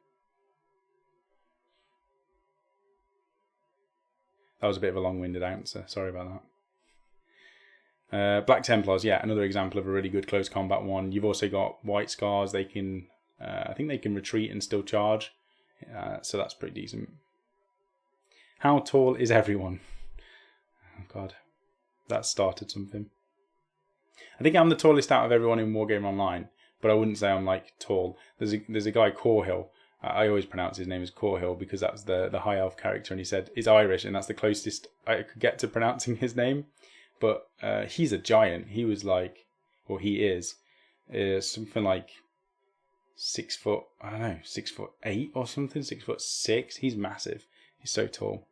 That was a bit of a long-winded answer. Sorry about that. Black Templars, yeah, another example of a really good close combat one. You've also got White Scars. They can, I think they can retreat and still charge. So that's pretty decent. How tall is everyone? Oh God, that started something. I think I'm the tallest out of everyone in Wargame Online, but I wouldn't say I'm like tall. There's a guy, Corhill. I always pronounce his name as Corhill because that's the high elf character, and he said he's Irish, and that's the closest I could get to pronouncing his name. But he's a giant. He was like, or he is, something like 6 foot. I don't know, 6'8" or something, 6'6". He's massive. He's so tall.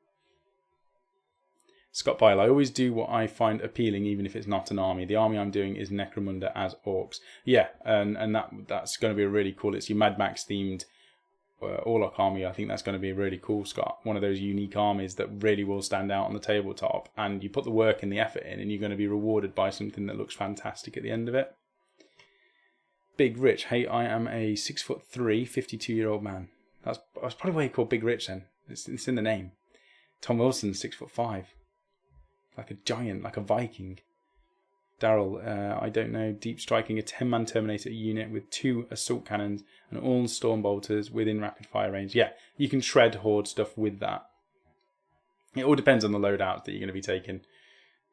Scott Bile, I always do what I find appealing, even if it's not an army. The army I'm doing is Necromunda as Orcs. Yeah, and that's going to be really cool. It's your Mad Max themed Orlok army. I think that's going to be really cool, Scott. One of those unique armies that really will stand out on the tabletop. And you put the work and the effort in, and you're going to be rewarded by something that looks fantastic at the end of it. Big Rich. Hey, I am a 6'3", 52-year-old man. That's probably why he called Big Rich then. It's in the name. Tom Wilson's 6'5". Like a giant, like a Viking. Daryl, I don't know. Deep striking a 10-man Terminator unit with 2 assault cannons and all storm bolters within rapid fire range. Yeah, you can shred horde stuff with that. It all depends on the loadouts that you're going to be taking.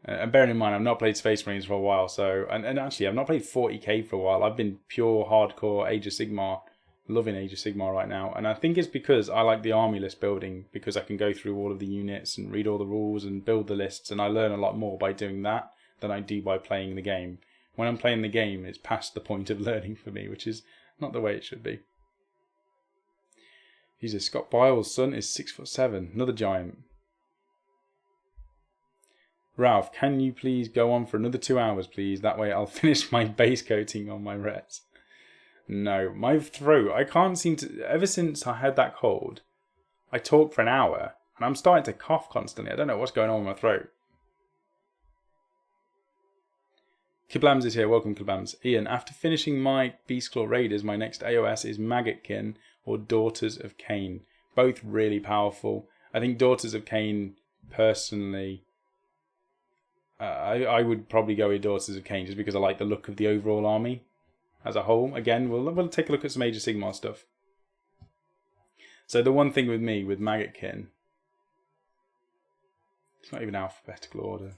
And bearing in mind, I've not played Space Marines for a while, so and actually I've not played 40k for a while. I've been pure hardcore Age of Sigmar, loving Age of Sigmar right now, and I think it's because I like the army list building, because I can go through all of the units and read all the rules and build the lists, and I learn a lot more by doing that than I do by playing the game. When I'm playing the game, it's past the point of learning for me, which is not the way it should be. Jesus, Scott Biles' son is 6'7", another giant. Ralph, can you please go on for another 2 hours, please? That way I'll finish my base coating on my rets. No, my throat, I can't seem to... Ever since I had that cold, I talk for an hour, and I'm starting to cough constantly. I don't know what's going on with my throat. Kiblams is here. Welcome, Kiblams. Ian, after finishing my Beastclaw Raiders, my next AOS is Maggotkin or Daughters of Cain. Both really powerful. I think Daughters of Cain, personally... I would probably go with Daughters of Cain just because I like the look of the overall army as a whole. Again, we'll take a look at some Age of Sigmar stuff. So the one thing with me, with Maggotkin, it's not even alphabetical order.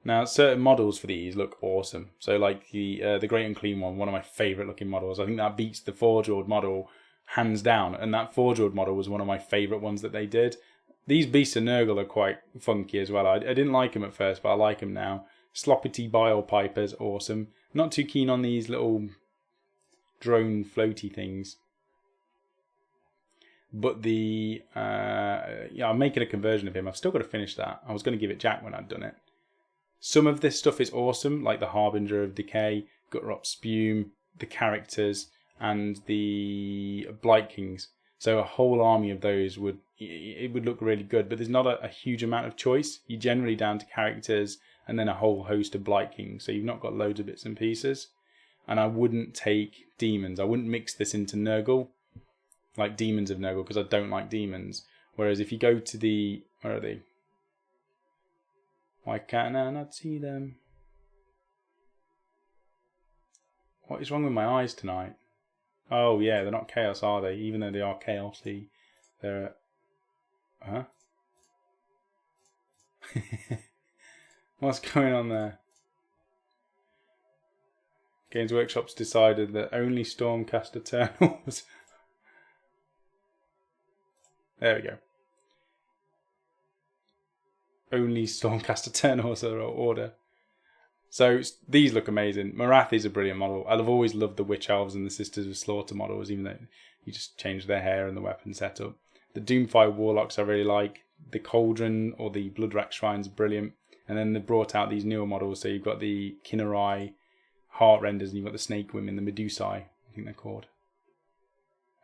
Now, certain models for these look awesome. So like the Great Unclean one of my favourite looking models. I think that beats the Forge Lord model hands down. And that Forge Lord model was one of my favourite ones that they did. These Beasts of Nurgle are quite funky as well. I didn't like them at first, but I like them now. Sloppity Bile Pipers, awesome. Not too keen on these little drone floaty things. But yeah, I'm making a conversion of him. I've still got to finish that. I was going to give it Jack when I'd done it. Some of this stuff is awesome, like the Harbinger of Decay, Gutrop Spume, the characters, and the Blight Kings. So a whole army of those would look really good, but there's not a huge amount of choice. You're generally down to characters and then a whole host of Blight Kings, so you've not got loads of bits and pieces. And I wouldn't take demons. I wouldn't mix this into Nurgle, like Demons of Nurgle, because I don't like demons. Whereas if you go to the... Where are they? Why can't I not see them? What is wrong with my eyes tonight? Oh yeah, they're not chaos, are they? Even though they are chaosy, they're... Huh? What's going on there? Games Workshop's decided that only Stormcast Eternals... There we go. Only Stormcast Eternals are order. So these look amazing. Marath is a brilliant model. I've always loved the Witch Elves and the Sisters of Slaughter models, even though you just change their hair and the weapon setup. The Doomfire Warlocks I really like. The Cauldron or the Bloodrack Shrines are brilliant. And then they brought out these newer models. So you've got the Kinnerai Heartrenders and you've got the Snake Women, the Medusae, I think they're called.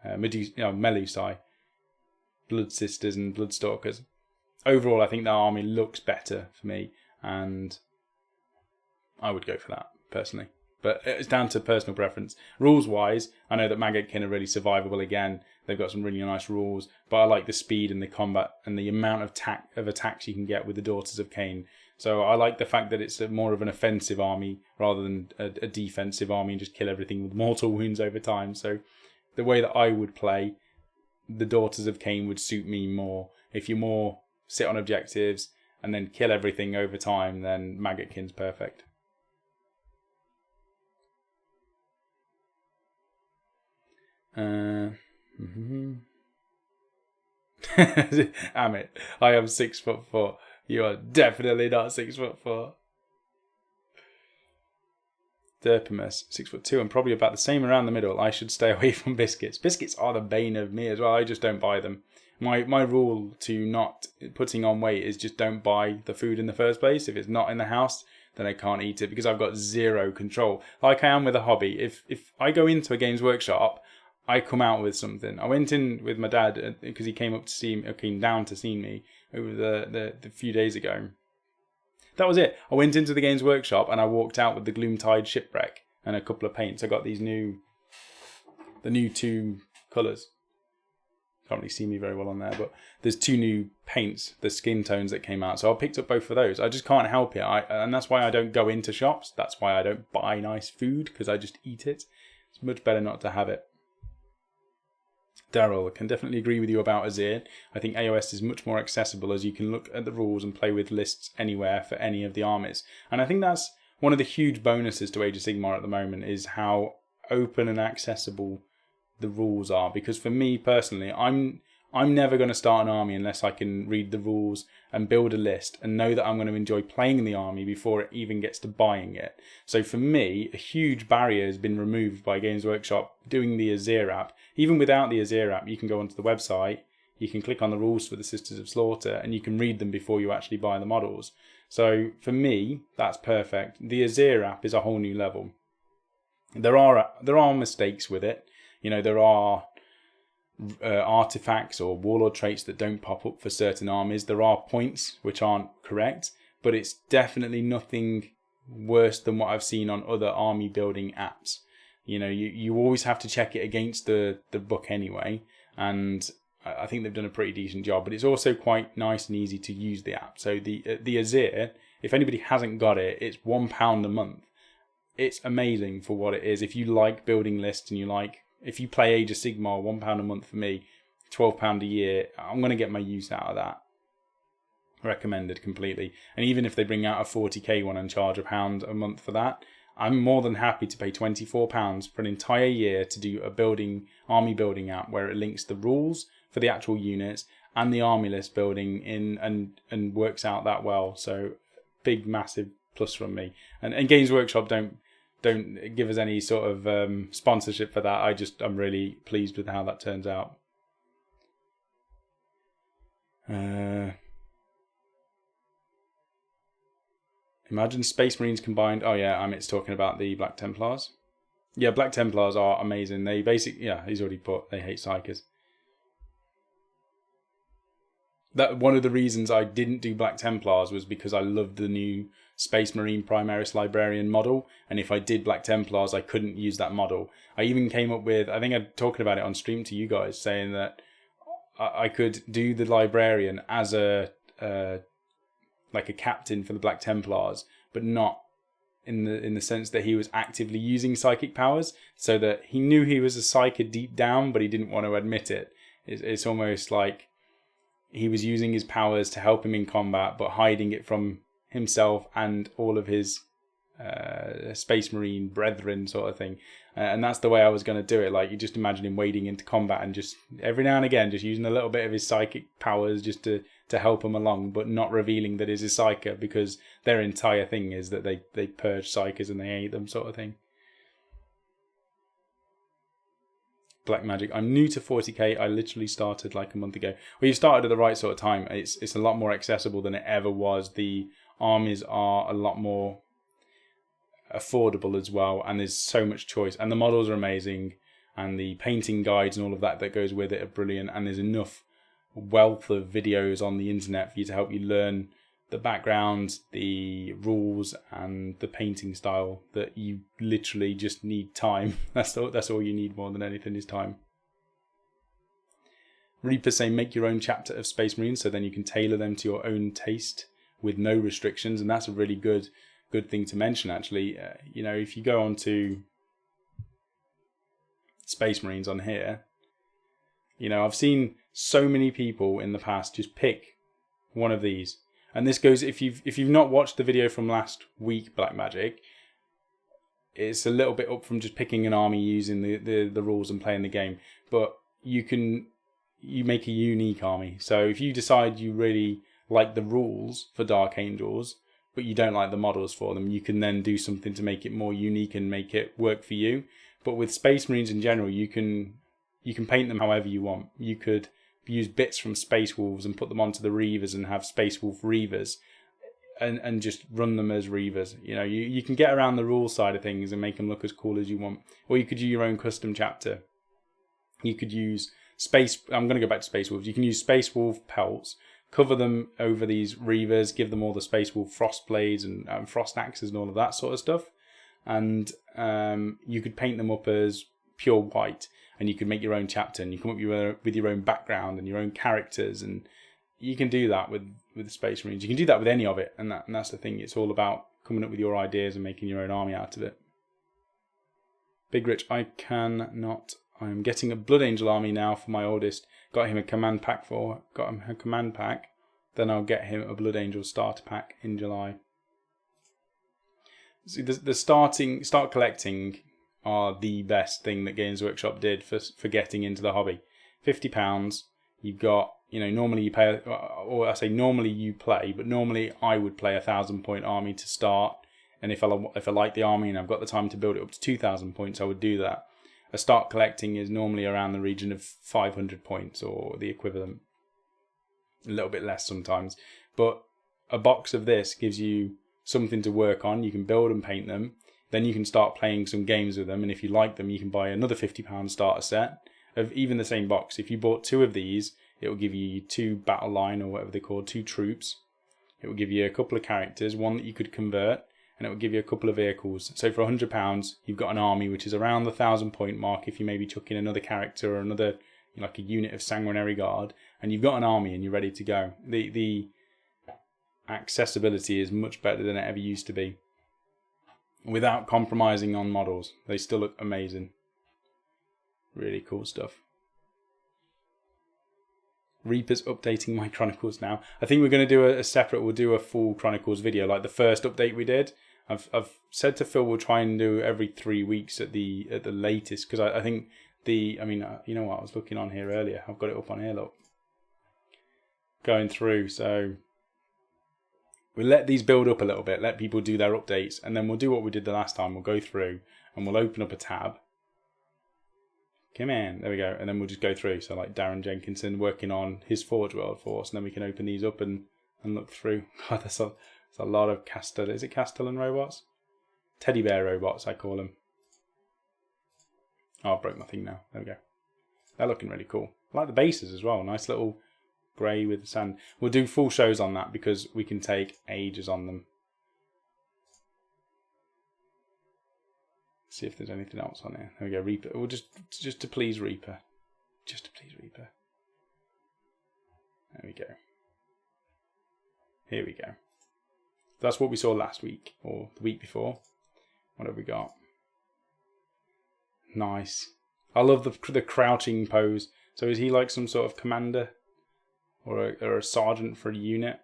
Melusai. Blood Sisters and Bloodstalkers. Overall, I think that army looks better for me, and I would go for that, personally. But it's down to personal preference. Rules-wise, I know that Maggotkin are really survivable again. They've got some really nice rules, but I like the speed and the combat and the amount of attacks you can get with the Daughters of Cain. So I like the fact that it's more of an offensive army rather than a defensive army and just kill everything with mortal wounds over time. So the way that I would play, the Daughters of Cain would suit me more. If you're more sit on objectives and then kill everything over time, then Maggotkin's perfect. Amit, I am 6'4". You are definitely not 6'4". Derpimus, 6'2", and probably about the same around the middle. I should stay away from biscuits. Biscuits are the bane of me as well. I just don't buy them. My rule to not putting on weight is just don't buy the food in the first place. If it's not in the house, then I can't eat it because I've got zero control. Like I am with a hobby. If I go into a Games Workshop, I come out with something. I went in with my dad because he came down to see me over the few days ago. That was it. I went into the Games Workshop and I walked out with the Gloomtide Shipwreck. and a couple of paints. I got these the new 2 colours. Can't really see me very well on there, but there's 2 new paints, the skin tones that came out. So I picked up both of those. I just can't help it. And that's why I don't go into shops. That's why I don't buy nice food, because I just eat it. It's much better not to have it. Daryl, I can definitely agree with you about Azir. I think AOS is much more accessible, as you can look at the rules and play with lists anywhere for any of the armies. And I think that's one of the huge bonuses to Age of Sigmar at the moment, is how open and accessible the rules are. Because for me personally, I'm never going to start an army unless I can read the rules and build a list and know that I'm going to enjoy playing the army before it even gets to buying it. So for me, a huge barrier has been removed by Games Workshop doing the Azir app. Even without the Azir app, you can go onto the website, you can click on the rules for the Sisters of Slaughter, and you can read them before you actually buy the models. So for me, that's perfect. The Azir app is a whole new level. There are mistakes with it. You know, there are artifacts or warlord traits that don't pop up for certain armies. There are points which aren't correct, but it's definitely nothing worse than what I've seen on other army building apps. You know, you always have to check it against the book anyway, and I think they've done a pretty decent job. But it's also quite nice and easy to use the app. So the Azir, if anybody hasn't got it, it's £1 a month. It's amazing for what it is. If you like building lists and if you play Age of Sigmar, £1 a month for me, £12 a year, I'm going to get my use out of that. Recommended completely. And even if they bring out a 40k one and charge £1 a month for that, I'm more than happy to pay £24 for an entire year to do a army building app where it links the rules for the actual units and the army list building in and works out that well. So big, massive plus from me. And Games Workshop don't give us any sort of sponsorship for that. I'm really pleased with how that turns out. Imagine Space Marines combined. Oh yeah, Amit's talking about the Black Templars. Yeah, Black Templars are amazing. They he's already put, they hate Psychers. That one of the reasons I didn't do Black Templars was because I loved the new Space Marine Primaris Librarian model, and if I did Black Templars, I couldn't use that model. I even came up with, I think I'm talking about it on stream to you guys, saying that I could do the Librarian as like a captain for the Black Templars, but not in the sense that he was actively using psychic powers, so that he knew he was a psyker deep down, but he didn't want to admit it. It's almost like he was using his powers to help him in combat, but hiding it from himself and all of his Space Marine brethren, sort of thing. And that's the way I was going to do it. Like, you just imagine him wading into combat and just every now and again just using a little bit of his psychic powers just to help him along, but not revealing that he's a psyker, because their entire thing is that they purge psykers and they hate them, sort of thing. Black Magic. I'm new to 40k. I literally started like a month ago. Well, you started at the right sort of time. It's a lot more accessible than it ever was. The armies are a lot more affordable as well, and there's so much choice, and the models are amazing, and the painting guides and all of that goes with it are brilliant, and there's enough wealth of videos on the internet for you to help you learn the background, the rules, and the painting style, that you literally just need time. That's all you need more than anything is time. Reaper say make your own chapter of Space Marines, so then you can tailor them to your own taste with no restrictions, and that's a really good thing to mention, actually. You know, if you go on to Space Marines on here, you know, I've seen so many people in the past just pick one of these. And this goes, if you've not watched the video from last week, Black Magic, it's a little bit up from just picking an army using the rules and playing the game. But you make a unique army. So if you decide you really like the rules for Dark Angels, but you don't like the models for them, you can then do something to make it more unique and make it work for you. But with Space Marines in general, you can paint them however you want. You could use bits from Space Wolves and put them onto the Reavers and have Space Wolf Reavers and just run them as Reavers. You know, you can get around the rule side of things and make them look as cool as you want. Or you could do your own custom chapter. You could use I'm going to go back to Space Wolves. You can use Space Wolf pelts, cover them over these Reavers, give them all the Space Wolf frost blades and frost axes and all of that sort of stuff. and you could paint them up as pure white, and you could make your own chapter, and you come up with your own background and your own characters, and you can do that with the Space Marines. You can do that with any of it, and that's the thing. It's all about coming up with your ideas and making your own army out of it. Big Rich, I am getting a Blood Angel army now for my oldest. Got him a command pack. Then I'll get him a Blood Angel starter pack in July. See, the start collecting are the best thing that Games Workshop did for getting into the hobby. £50. You've got, normally you pay, or I say normally you play, but normally I would play 1,000 point army to start. And if I like the army and I've got the time to build it up to 2,000 points, I would do that. A start collecting is normally around the region of 500 points or the equivalent. A little bit less sometimes. But a box of this gives you something to work on. You can build and paint them. Then you can start playing some games with them. And if you like them, you can buy another £50 starter set of even the same box. If you bought 2 of these, it will give you 2 battle line or whatever they're called, 2 troops. It will give you a couple of characters, one that you could convert, and it will give you a couple of vehicles. So for £100, you've got an army which is around the 1,000 point mark if you maybe chuck in another character or another, like a unit of Sanguinary Guard, and you've got an army and you're ready to go. The accessibility is much better than it ever used to be. Without compromising on models. They still look amazing. Really cool stuff. Reaper's updating my Chronicles now. I think we're going to do we'll do a full Chronicles video, like the first update we did. I've said to Phil we'll try and do every 3 weeks at the latest, because I think you know what, I was looking on here earlier. I've got it up on here, look. Going through, so we'll let these build up a little bit, let people do their updates, and then we'll do what we did the last time. We'll go through and we'll open up a tab. Come in, there we go, and then we'll just go through. So like Darren Jenkinson working on his Forge World Force, and then we can open these up and look through. God, there's a lot of Castellan robots? Teddy bear robots, I call them. Oh, I broke my thing now. There we go. They're looking really cool. I like the bases as well. Nice little grey with the sand. We'll do full shows on that because we can take ages on them. See if there's anything else on here. There we go, Reaper. We'll just to please Reaper. Just to please Reaper. There we go. Here we go. That's what we saw last week, or the week before. What have we got? Nice. I love the crouching pose. So is he like some sort of commander? Or a sergeant for a unit?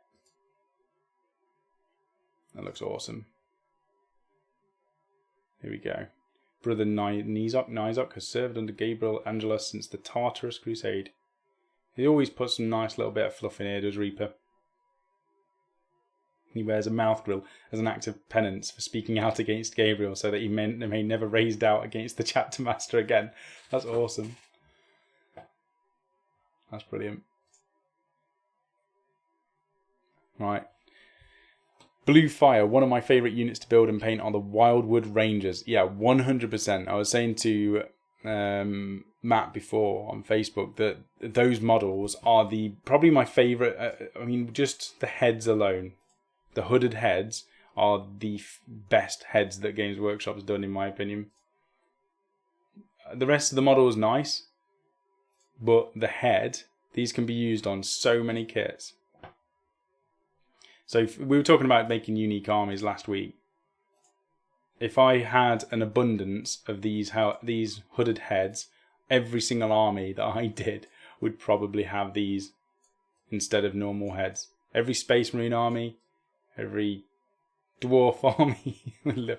That looks awesome. Here we go. Brother Nizok has served under Gabriel Angela since the Tartarus Crusade. He always puts some nice little bit of fluff in here, does Reaper. He wears a mouth grill as an act of penance for speaking out against Gabriel so that he may never raise doubt against the chapter master again. That's awesome. That's brilliant. Right. Blue Fire, one of my favourite units to build and paint are the Wildwood Rangers. Yeah, 100%. I was saying to Matt before on Facebook that those models are probably my favourite. Just the heads alone. The hooded heads are the best heads that Games Workshop has done, in my opinion. The rest of the model is nice, but the head, these can be used on so many kits. So we were talking about making unique armies last week. If I had an abundance of these hooded heads, every single army that I did would probably have these instead of normal heads. Every Space Marine army, every dwarf army with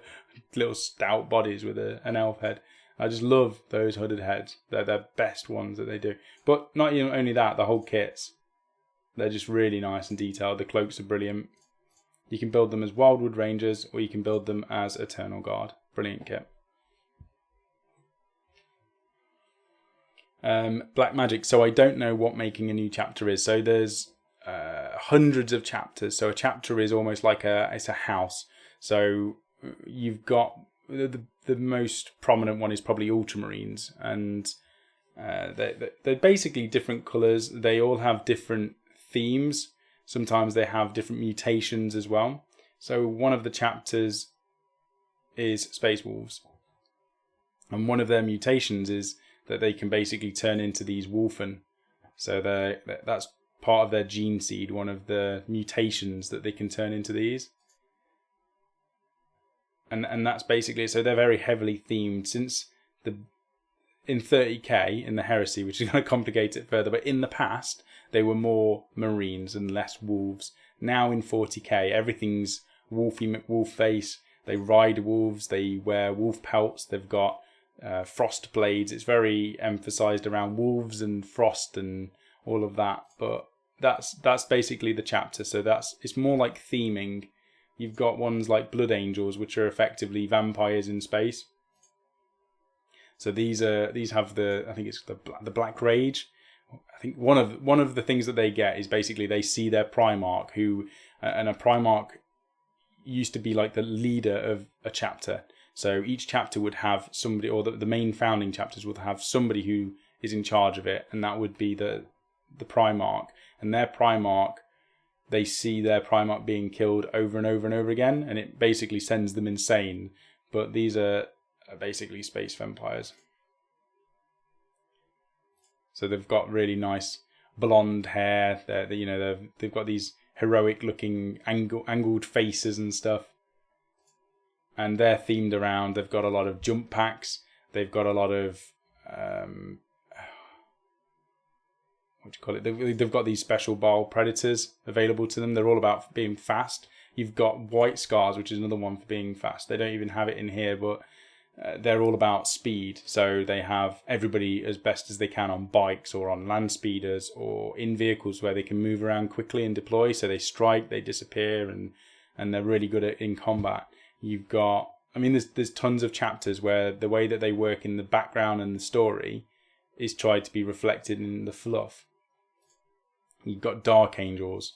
little stout bodies with an elf head. I just love those hooded heads. They're the best ones that they do. But not only that, the whole kits. They're just really nice and detailed. The cloaks are brilliant. You can build them as Wildwood Rangers, or you can build them as Eternal Guard. Brilliant kit. Black Magic. So I don't know what making a new chapter is. So there's hundreds of chapters. So a chapter is almost like it's a house. So you've got the most prominent one is probably Ultramarines, and they're basically different colours. They all have different themes. Sometimes they have different mutations as well. So one of the chapters is Space Wolves. And one of their mutations is that they can basically turn into these Wolfen. So that's part of their gene seed, one of the mutations that they can turn into these. And that's basically it. So they're very heavily themed since in 30k in the Heresy, which is going to complicate it further. But in the past, they were more Marines and less Wolves. Now in 40k, everything's Wolfy McWolf face. They ride wolves. They wear wolf pelts. They've got frost blades. It's very emphasized around wolves and frost and all of that. But that's basically the chapter. So it's more like theming. You've got ones like Blood Angels, which are effectively vampires in space. So these have I think it's the Black Rage. I think one of the things that they get is basically they see their Primarch, and a Primarch used to be like the leader of a chapter. So each chapter would have somebody, or the main founding chapters would have somebody who is in charge of it, and that would be the Primarch. And their Primarch, they see their Primarch being killed over and over and over again, and it basically sends them insane. But these are basically space vampires. So they've got really nice blonde hair. They've got these heroic looking angled faces and stuff. And they're themed around. They've got a lot of jump packs. They've got a lot of what do you call it? They've got these special bile predators available to them. They're all about being fast. You've got White Scars, which is another one for being fast. They don't even have it in here, but they're all about speed. So they have everybody as best as they can on bikes or on land speeders or in vehicles where they can move around quickly and deploy. So they strike, they disappear, and they're really good in combat. You've got, there's tons of chapters where the way that they work in the background and the story is tried to be reflected in the fluff. You've got Dark Angels,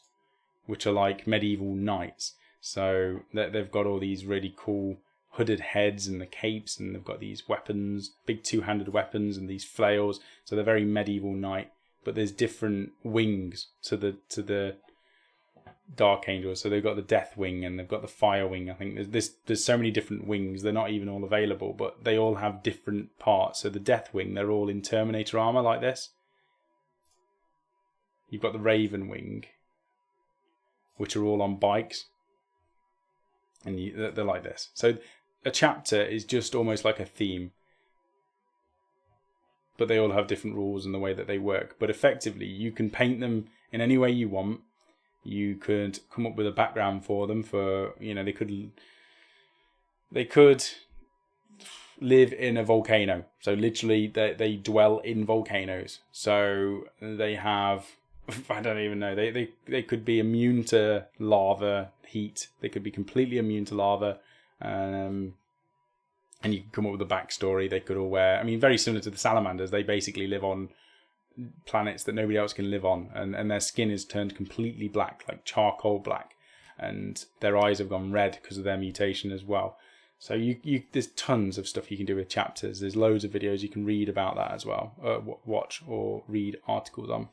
which are like medieval knights. So they've got all these really cool hooded heads and the capes, and they've got these weapons, big two-handed weapons, and these flails. So they're very medieval knight. But there's different wings to the Dark Angels. So they've got the Death Wing and they've got the Fire Wing. I think there's so many different wings. They're not even all available, but they all have different parts. So the Death Wing, they're all in Terminator armor like this. You've got the Raven Wing, which are all on bikes, and they're like this. So a chapter is just almost like a theme, but they all have different rules and the way that they work. But effectively, you can paint them in any way you want. You could come up with a background for them. They could live in a volcano. So literally, they dwell in volcanoes. So they have, I don't even know. They could be immune to lava heat. They could be completely immune to lava. And you can come up with a backstory. They could all wear, very similar to the salamanders. They basically live on planets that nobody else can live on, and their skin is turned completely black, like charcoal black, and their eyes have gone red because of their mutation as well. So there's tons of stuff you can do with chapters. There's loads of videos you can read about that as well, watch or read articles on.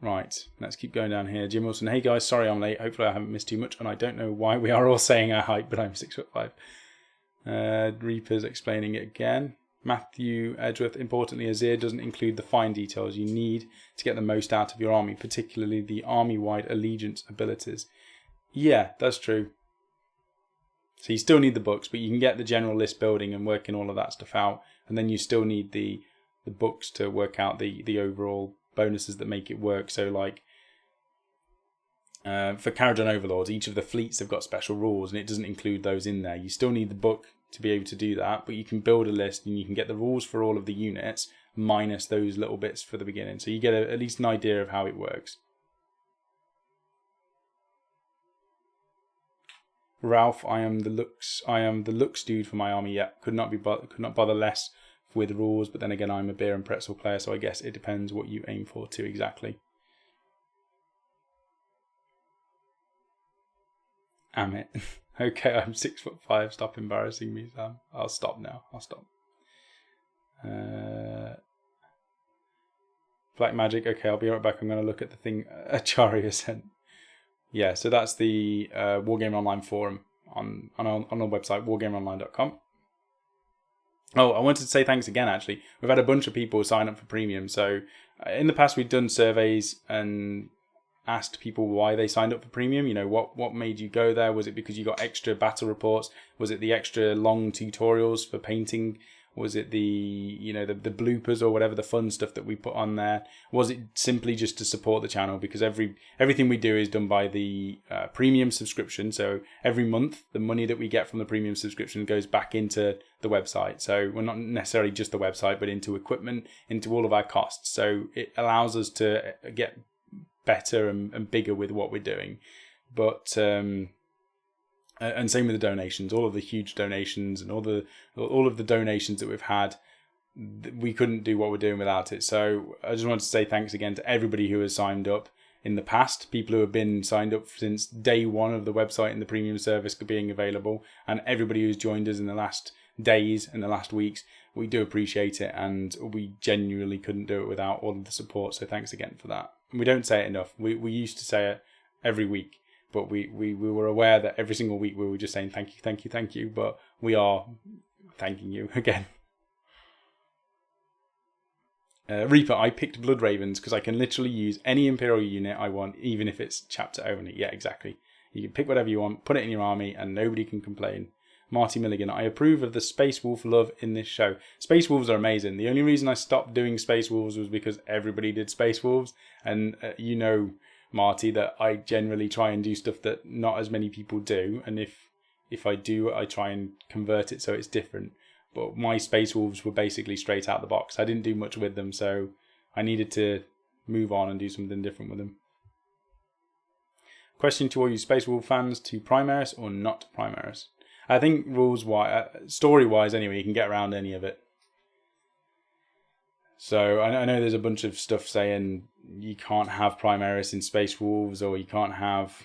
Right, let's keep going down here. Jim Wilson, hey guys, sorry I'm late. Hopefully I haven't missed too much, and I don't know why we are all saying our height, but I'm 6'5". Reaper's explaining it again. Matthew Edgeworth, importantly, Azir doesn't include the fine details you need to get the most out of your army, particularly the army-wide allegiance abilities. Yeah, that's true. So you still need the books, but you can get the general list building and working all of that stuff out, and then you still need the books to work out the overall bonuses that make it work. So like for Kharadron Overlords, each of the fleets have got special rules, and it doesn't include those in there. You still need the book to be able to do that, but you can build a list and you can get the rules for all of the units minus those little bits for the beginning, so you get at least an idea of how it works. Ralph, I am the looks dude for my army. Yeah, could not bother less with the rules, but then again I'm a beer and pretzel player, so I guess it depends what you aim for too exactly. Amit. Okay, I'm 6'5". Stop embarrassing me, Sam. I'll stop now. I'll stop. Black Magic. Okay, I'll be right back. I'm going to look at the thing Acharya sent. Yeah, so that's the Wargaming Online forum. on our website, wargameronline.com. Oh, I wanted to say thanks again, actually. We've had a bunch of people sign up for premium. So in the past, we've done surveys and asked people why they signed up for premium. You know, what made you go there? Was it because you got extra battle reports? Was it the extra long tutorials for painting? Was it the bloopers or whatever, the fun stuff that we put on there? Was it simply just to support the channel? Because everything we do is done by the premium subscription. So every month, the money that we get from the premium subscription goes back into the website. So we're not necessarily just the website, but into equipment, into all of our costs. So it allows us to get better and bigger with what we're doing. But and same with the donations, all of the huge donations and all of the donations that we've had, we couldn't do what we're doing without it. So I just wanted to say thanks again to everybody who has signed up in the past, people who have been signed up since day one of the website and the premium service being available, and everybody who's joined us in the last days and the last weeks. We do appreciate it, and we genuinely couldn't do it without all of the support. So thanks again for that. And we don't say it enough. We used to say it every week. But we were aware that every single week we were just saying thank you, thank you, thank you. But we are thanking you again. Reaper, I picked Blood Ravens because I can literally use any Imperial unit I want, even if it's chapter only. Yeah, exactly. You can pick whatever you want, put it in your army, and nobody can complain. Marty Milligan, I approve of the Space Wolf love in this show. Space Wolves are amazing. The only reason I stopped doing Space Wolves was because everybody did Space Wolves. And Marty, that I generally try and do stuff that not as many people do, and if I do, I try and convert it so it's different. But my Space Wolves were basically straight out the box. I didn't do much with them, so I needed to move on and do something different with them. Question to all you Space Wolf fans, to Primaris or not Primaris? I think story-wise anyway, you can get around any of it. So I know there's a bunch of stuff saying you can't have Primaris in Space Wolves, or you can't have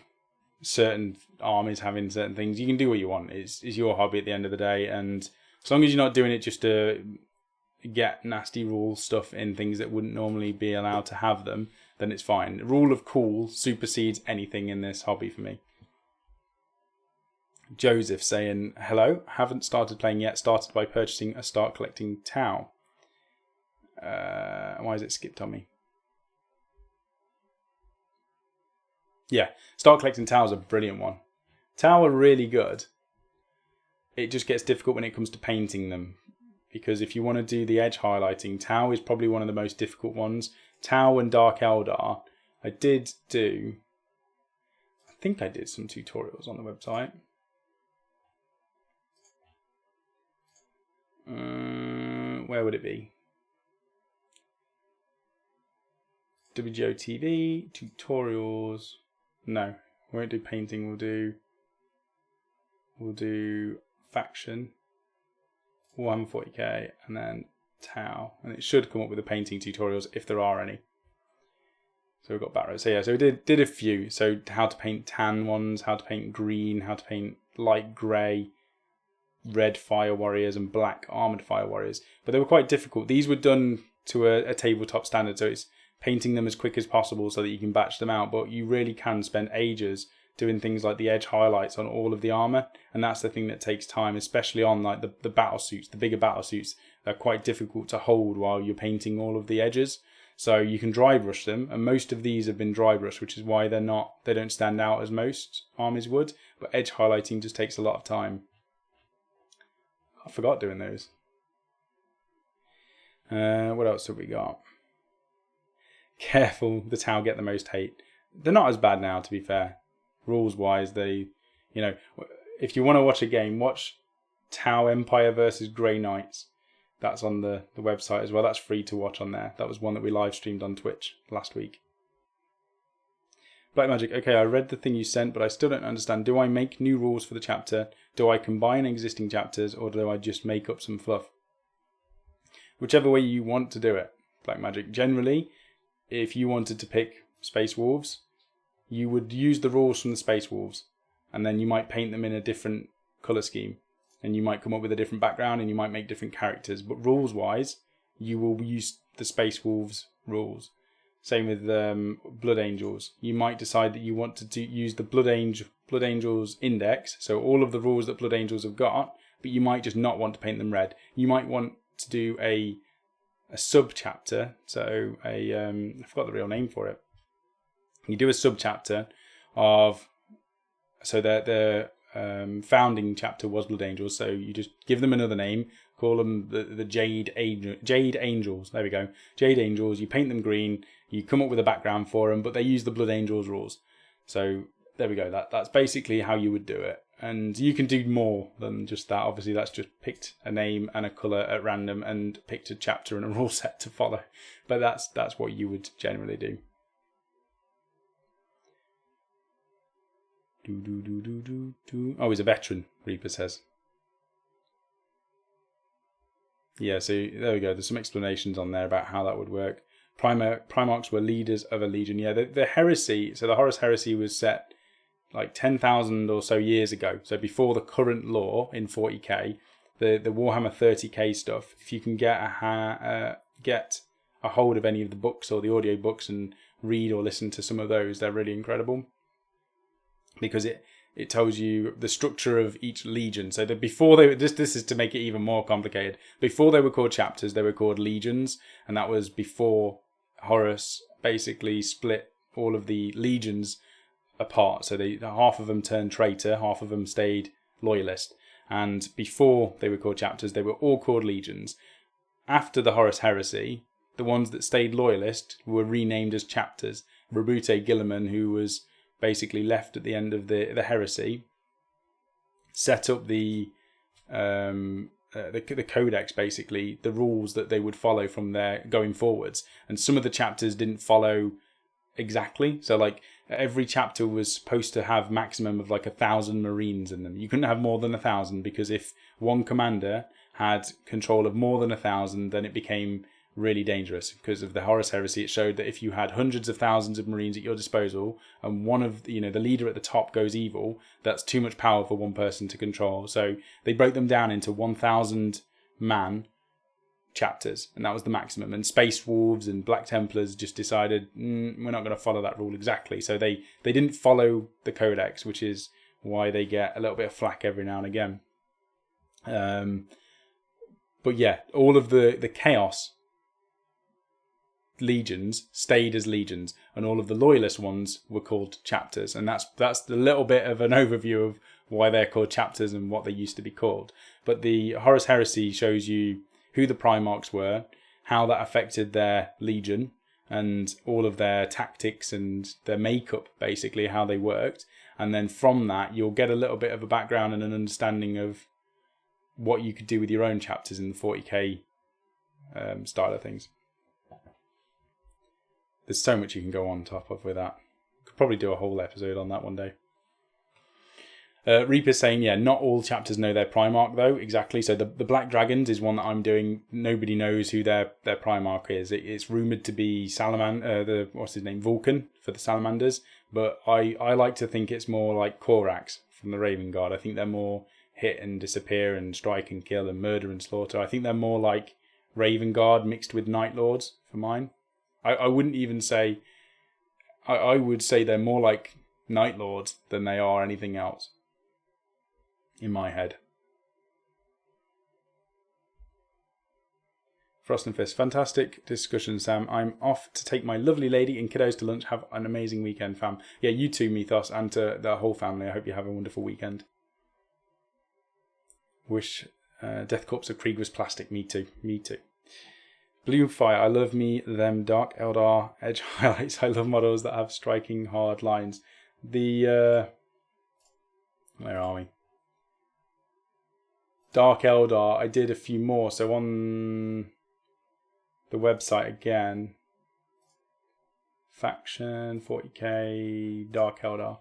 certain armies having certain things. You can do what you want. It's your hobby at the end of the day, and as long as you're not doing it just to get nasty rule stuff in things that wouldn't normally be allowed to have them, then it's fine. The rule of cool supersedes anything in this hobby for me. Joseph saying, hello, haven't started playing yet, started by purchasing a Start Collecting Tau. Why is it skipped on me? Yeah, Start Collecting Tau is a brilliant one. Tau are really good. It just gets difficult when it comes to painting them, because if you want to do the edge highlighting, Tau is probably one of the most difficult ones. Tau and Dark Eldar, I think I did some tutorials on the website. Where would it be? WGO TV, tutorials. No, we won't do painting. We'll do faction, Warhammer 40k, and then Tau. And it should come up with the painting tutorials if there are any. So we've got Barrow. So yeah, so we did a few. So how to paint tan ones, how to paint green, how to paint light grey, red fire warriors and black armoured fire warriors. But they were quite difficult. These were done to a tabletop standard, so it's painting them as quick as possible so that you can batch them out. But you really can spend ages doing things like the edge highlights on all of the armour, and that's the thing that takes time, especially on like the battle suits, the bigger battle suits. They're quite difficult to hold while you're painting all of the edges. So you can dry brush them, and most of these have been dry brushed, which is why they don't stand out as most armies would. But edge highlighting just takes a lot of time. I forgot doing those. What else have we got? Careful, the Tau get the most hate. They're not as bad now, to be fair. Rules wise, if you want to watch a game, watch Tau Empire versus Grey Knights. That's on the website as well. That's free to watch on there. That was one that we live streamed on Twitch last week. Black Magic, okay, I read the thing you sent, but I still don't understand. Do I make new rules for the chapter? Do I combine existing chapters, or do I just make up some fluff? Whichever way you want to do it, Black Magic. Generally, if you wanted to pick Space Wolves, you would use the rules from the Space Wolves, and then you might paint them in a different colour scheme, and you might come up with a different background, and you might make different characters. But rules-wise, you will use the Space Wolves rules. Same with Blood Angels. You might decide that you want to use the Blood Angels index, so all of the rules that Blood Angels have got, but you might just not want to paint them red. You might want to do a sub-chapter, so I forgot the real name for it. You do a sub-chapter of, so the founding chapter was Blood Angels, so you just give them another name, call them the Jade Angels. There we go. Jade Angels. You paint them green. You come up with a background for them, but they use the Blood Angels rules. So there we go. That's basically how you would do it. And you can do more than just that. Obviously, that's just picked a name and a colour at random and picked a chapter and a rule set to follow. But that's what you would generally do. Oh, he's a veteran, Reaper says. Yeah, so there we go. There's some explanations on there about how that would work. Primarchs were leaders of a legion. Yeah, the heresy, so the Horus heresy was set like 10,000 or so years ago. So before the current law in 40k, the Warhammer 30k stuff, if you can get a hold of any of the books or the audio books and read or listen to some of those, they're really incredible. Because it tells you the structure of each legion. So that before they this is to make it even more complicated. Before they were called chapters, they were called legions, and that was before Horus basically split all of the legions apart. So half of them turned traitor, half of them stayed loyalist. And before they were called chapters, they were all called legions. After the Horus heresy, the ones that stayed loyalist were renamed as chapters. Rabute Gilliman, who was basically left at the end of the heresy, set up the codex, basically the rules that they would follow from there going forwards. And some of the chapters didn't follow exactly. So like every chapter was supposed to have maximum of like 1,000 Marines in them. You couldn't have more than 1,000, because if one commander had control of more than 1,000, then it became really dangerous. Because of the Horus heresy, it showed that if you had hundreds of thousands of Marines at your disposal and one of the leader at the top goes evil, that's too much power for one person to control. So they broke them down into 1,000 man chapters, and that was the maximum. And Space Wolves and Black Templars just decided we're not going to follow that rule exactly. So they didn't follow the codex, which is why they get a little bit of flack every now and again. But yeah, all of the chaos legions stayed as legions, and all of the loyalist ones were called chapters. And that's the little bit of an overview of why they're called chapters and what they used to be called. But the Horus heresy shows you who the Primarchs were, how that affected their legion, and all of their tactics and their makeup, basically how they worked. And then from that, you'll get a little bit of a background and an understanding of what you could do with your own chapters in the 40k style of things. There's so much you can go on top of with that. Could probably do a whole episode on that one day. Reaper's saying, yeah, not all chapters know their Primarch though, exactly. So the Black Dragons is one that I'm doing. Nobody knows who their Primarch is. It's rumoured to be Vulcan for the Salamanders. But I like to think it's more like Korax from the Raven Guard. I think they're more hit and disappear and strike and kill and murder and slaughter. I think they're more like Raven Guard mixed with Night Lords for mine. I wouldn't even say... I would say they're more like Night Lords than they are anything else. In my head. Frost and Fist. Fantastic discussion, Sam. I'm off to take my lovely lady and kiddos to lunch. Have an amazing weekend, fam. Yeah, you too, Mythos, and to the whole family. I hope you have a wonderful weekend. Wish Death Corps of Krieg was plastic. Me too. Me too. Blue Fire. I love me them Dark Eldar edge highlights. I love models that have striking hard lines. Where are we? Dark Eldar, I did a few more. So on the website again, Faction, 40k, Dark Eldar.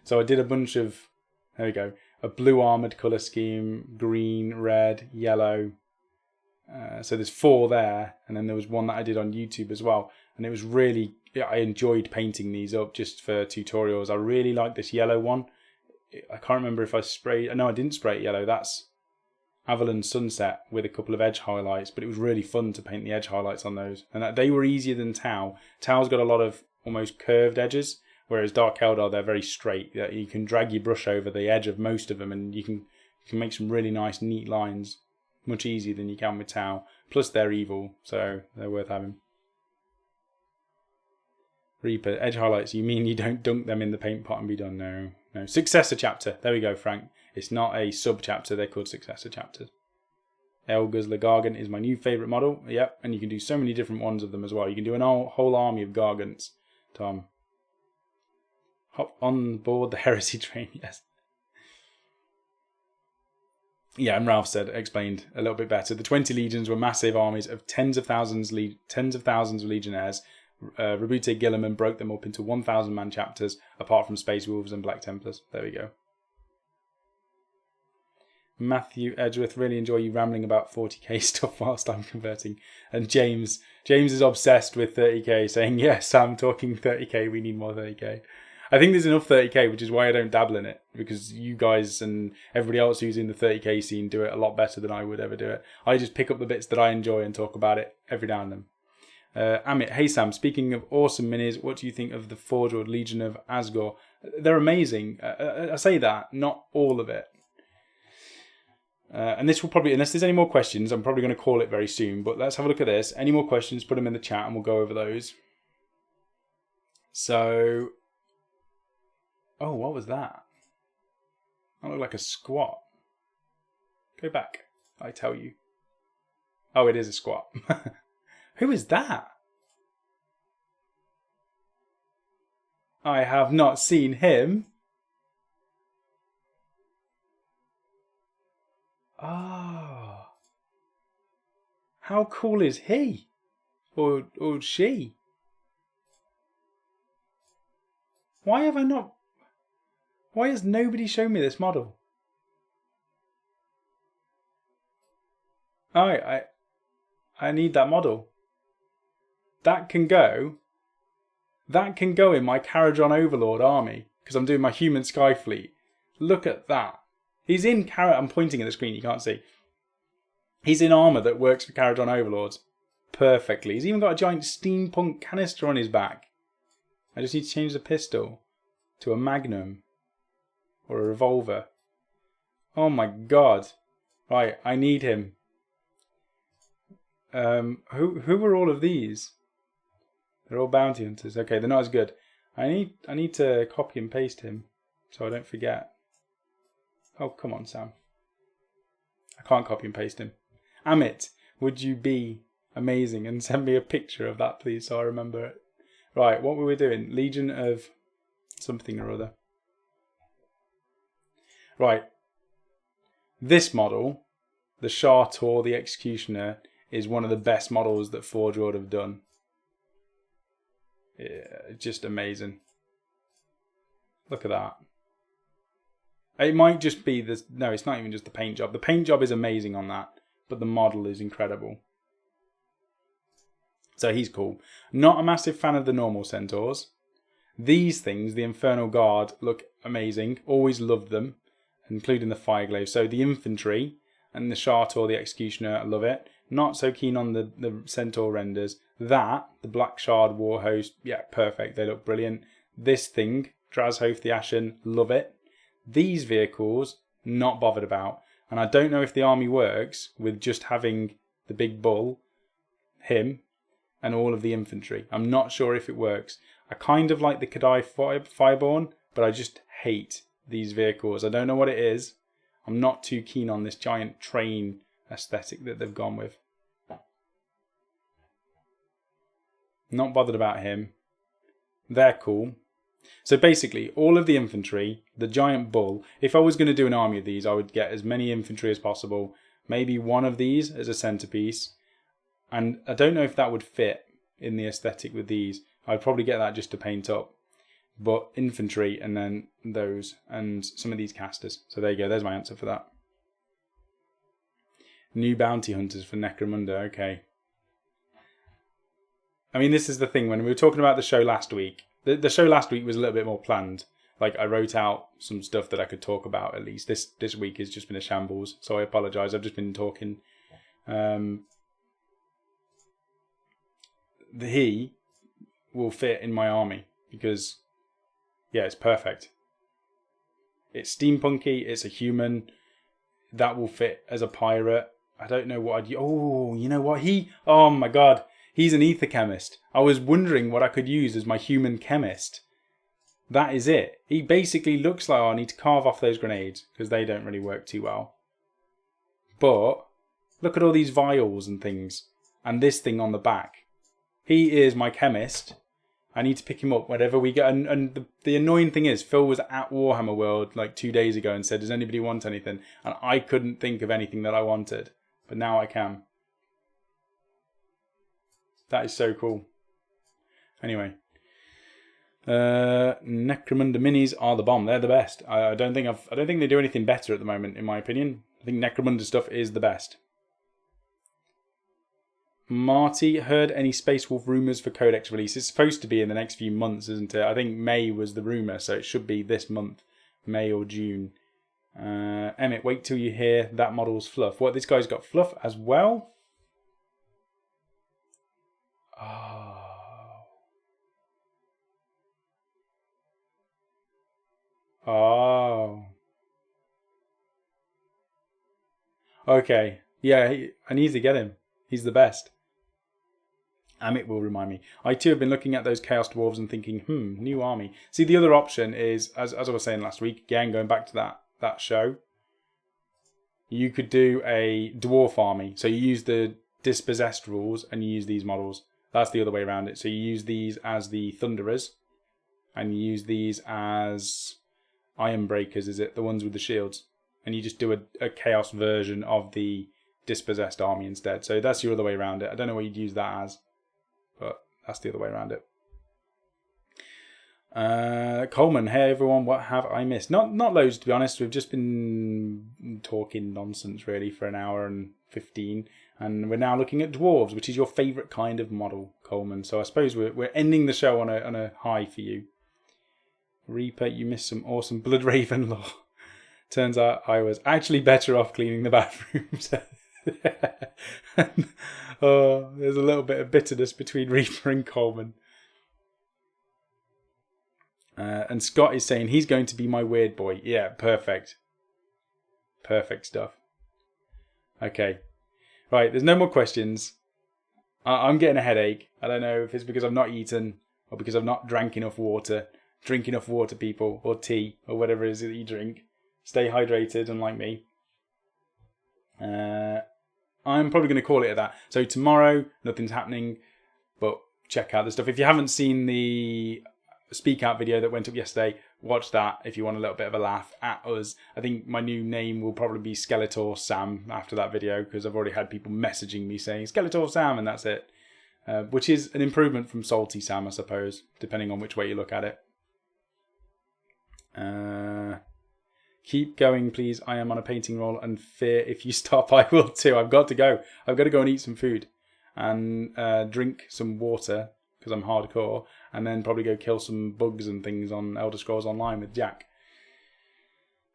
So I did a bunch of, there we go, a blue armoured colour scheme, green, red, yellow. So there's 4 there. And then there was one that I did on YouTube as well. And it was really, I enjoyed painting these up just for tutorials. I really like this yellow one. I can't remember if I sprayed, no, I didn't spray it yellow. Avalon Sunset with a couple of edge highlights, but it was really fun to paint the edge highlights on those. And they were easier than Tau. Tau's got a lot of almost curved edges, whereas Dark Eldar, they're very straight. You can drag your brush over the edge of most of them, and you can make some really nice, neat lines much easier than you can with Tau. Plus, they're evil, so they're worth having. Reaper, edge highlights, you mean you don't dunk them in the paint pot and be done? No. Successor chapter. There we go, Frank. It's not a sub-chapter, they're called successor chapters. Elgar's Legargant is my new favourite model. Yep, and you can do so many different ones of them as well. You can do an whole army of Gargants, Tom. Hop on board the heresy train, yes. Yeah, and Ralph explained a little bit better. The 20 legions were massive armies of tens of thousands of legionnaires. Rabute Gilliman broke them up into 1,000-man chapters, apart from Space Wolves and Black Templars. There we go. Matthew Edgeworth, really enjoy you rambling about 40k stuff whilst I'm converting. And James is obsessed with 30k, saying, yes, I'm talking 30k, we need more 30k. I think there's enough 30k, which is why I don't dabble in it, because you guys and everybody else who's in the 30k scene do it a lot better than I would ever do it. I just pick up the bits that I enjoy and talk about it every now and then. Amit, hey Sam, speaking of awesome minis, what do you think of the Forge World Legion of Asgore? They're amazing. I say that, not all of it. And this will probably, unless there's any more questions, I'm probably going to call it very soon, but let's have a look at this. Any more questions, put them in the chat and we'll go over those. So, oh, what was that? That looked like a squat. Go back, I tell you. Oh, it is a squat. Who is that? I have not seen him. Oh. How cool is he? Or she? Why has nobody shown me this model? I need that model. That can go in my Caradron Overlord army, because I'm doing my human sky fleet. Look at that. He's in I'm pointing at the screen, you can't see. He's in armour that works for Caradron Overlords perfectly. He's even got a giant steampunk canister on his back. I just need to change the pistol to a magnum or a revolver. Oh my god. Right, I need him. Who are all of these? They're all bounty hunters. Okay, they're not as good. I need to copy and paste him so I don't forget. Oh, come on, Sam. I can't copy and paste him. Amit, would you be amazing and send me a picture of that, please, so I remember it. Right, what were we doing? Legion of something or other. Right. This model, the Shar-Tor, the Executioner, is one of the best models that Forge World have done. Yeah, just amazing. Look at that. It might just be this. No, it's not even just the paint job. The paint job is amazing on that, but the model is incredible. So he's cool. Not a massive fan of the normal centaurs. These things, the Infernal Guard, look amazing. Always loved them, including the Fireglaive. So the infantry and the Shar-Tor, the Executioner, I love it. Not so keen on the Centaur renders. That, the Black Shard War Host, yeah, perfect. They look brilliant. This thing, Drashoth the Ashen, love it. These vehicles, not bothered about. And I don't know if the army works with just having the big bull, him, and all of the infantry. I'm not sure if it works. I kind of like the Kadai Fireborn, but I just hate these vehicles. I don't know what it is. I'm not too keen on this giant train aesthetic that they've gone with. Not bothered about him. They're cool. So basically, all of the infantry, the giant bull, if I was going to do an army of these, I would get as many infantry as possible. Maybe one of these as a centerpiece. And I don't know if that would fit in the aesthetic with these. I'd probably get that just to paint up. But infantry and then those and some of these casters. So there you go, there's my answer for that. New bounty hunters for Necromunda, okay. I mean, this is the thing, when we were talking about the show last week, the show last week was a little bit more planned. Like, I wrote out some stuff that I could talk about at least. This week has just been a shambles, so I apologise. I've just been talking. He will fit in my army because, yeah, it's perfect. It's steampunky, it's a human. That will fit as a pirate. I don't know what I'd... Oh, you know what? Oh my god. He's an ether chemist. I was wondering what I could use as my human chemist. That is it. He basically looks like, I need to carve off those grenades because they don't really work too well. But look at all these vials and things. And this thing on the back. He is my chemist. I need to pick him up whenever we get. And the annoying thing is, Phil was at Warhammer World like 2 days ago and said, does anybody want anything? And I couldn't think of anything that I wanted. But now I can. That is so cool. Anyway. Necromunda minis are the bomb. They're the best. I don't think they do anything better at the moment, in my opinion. I think Necromunda stuff is the best. Marty, heard any Space Wolf rumours for Codex release? It's supposed to be in the next few months, isn't it? I think May was the rumour, so it should be this month, May or June. Emmett, wait till you hear that model's fluff. What, this guy's got fluff as well? Oh. Okay. Yeah, I need to get him. He's the best. Amit will remind me. I too have been looking at those Chaos Dwarves and thinking, new army. See, the other option is, as I was saying last week, again, going back to that show, you could do a Dwarf army. So you use the Dispossessed rules and you use these models. That's the other way around it. So you use these as the Thunderers and you use these as Iron Breakers, is it? The ones with the shields. And you just do a Chaos version of the Dispossessed army instead. So that's your other way around it. I don't know what you'd use that as, but that's the other way around it. Coleman, hey everyone, what have I missed? Not loads, to be honest. We've just been talking nonsense really for an hour and 15, and we're now looking at dwarves, which is your favourite kind of model, Coleman. So I suppose we're ending the show on a high for you. Reaper, you missed some awesome Bloodraven lore. Turns out I was actually better off cleaning the bathrooms. Oh, there's a little bit of bitterness between Reaper and Coleman. And Scott is saying he's going to be my weird boy. Yeah, perfect. Perfect stuff. Okay. Right, there's no more questions. I'm getting a headache. I don't know if it's because I've not eaten or because I've not drank enough water. Drink enough water, people, or tea, or whatever it is that you drink. Stay hydrated, unlike me. I'm probably going to call it at that. So tomorrow, nothing's happening, but check out the stuff. If you haven't seen the Speak Out video that went up yesterday, watch that if you want a little bit of a laugh at us. I think my new name will probably be Skeletor Sam after that video, because I've already had people messaging me saying Skeletor Sam, and that's it. Which is an improvement from Salty Sam, I suppose, depending on which way you look at it. Keep going, please. I am on a painting roll, and fear if you stop, I will too. I've got to go. I've got to go and eat some food and drink some water because I'm hardcore, and then probably go kill some bugs and things on Elder Scrolls Online with Jack.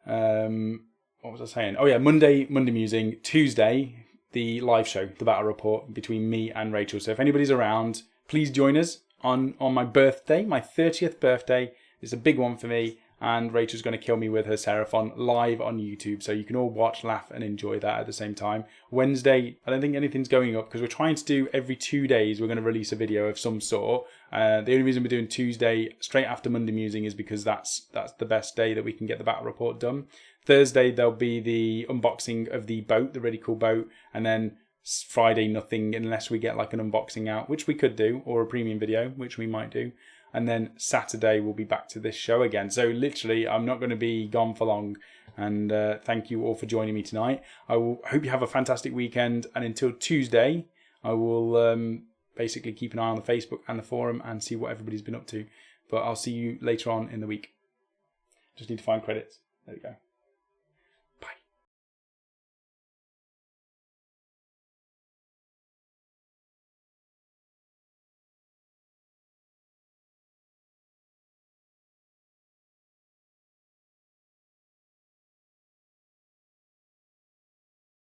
What was I saying? Oh yeah, Monday musing. Tuesday, the live show, the battle report between me and Rachel. So if anybody's around, please join us on my birthday, my 30th birthday. It's a big one for me. And Rachel's going to kill me with her Seraphon live on YouTube. So you can all watch, laugh, and enjoy that at the same time. Wednesday, I don't think anything's going up because we're trying to do every 2 days. We're going to release a video of some sort. The only reason we're doing Tuesday straight after Monday musing is because that's the best day that we can get the battle report done. Thursday, there'll be the unboxing of the boat, the really cool boat. And then Friday, nothing unless we get like an unboxing out, which we could do, or a premium video, which we might do. And then Saturday we'll be back to this show again. So literally, I'm not going to be gone for long. And thank you all for joining me tonight. I hope you have a fantastic weekend. And until Tuesday, I will basically keep an eye on the Facebook and the forum and see what everybody's been up to. But I'll see you later on in the week. Just need to find credits. There we go.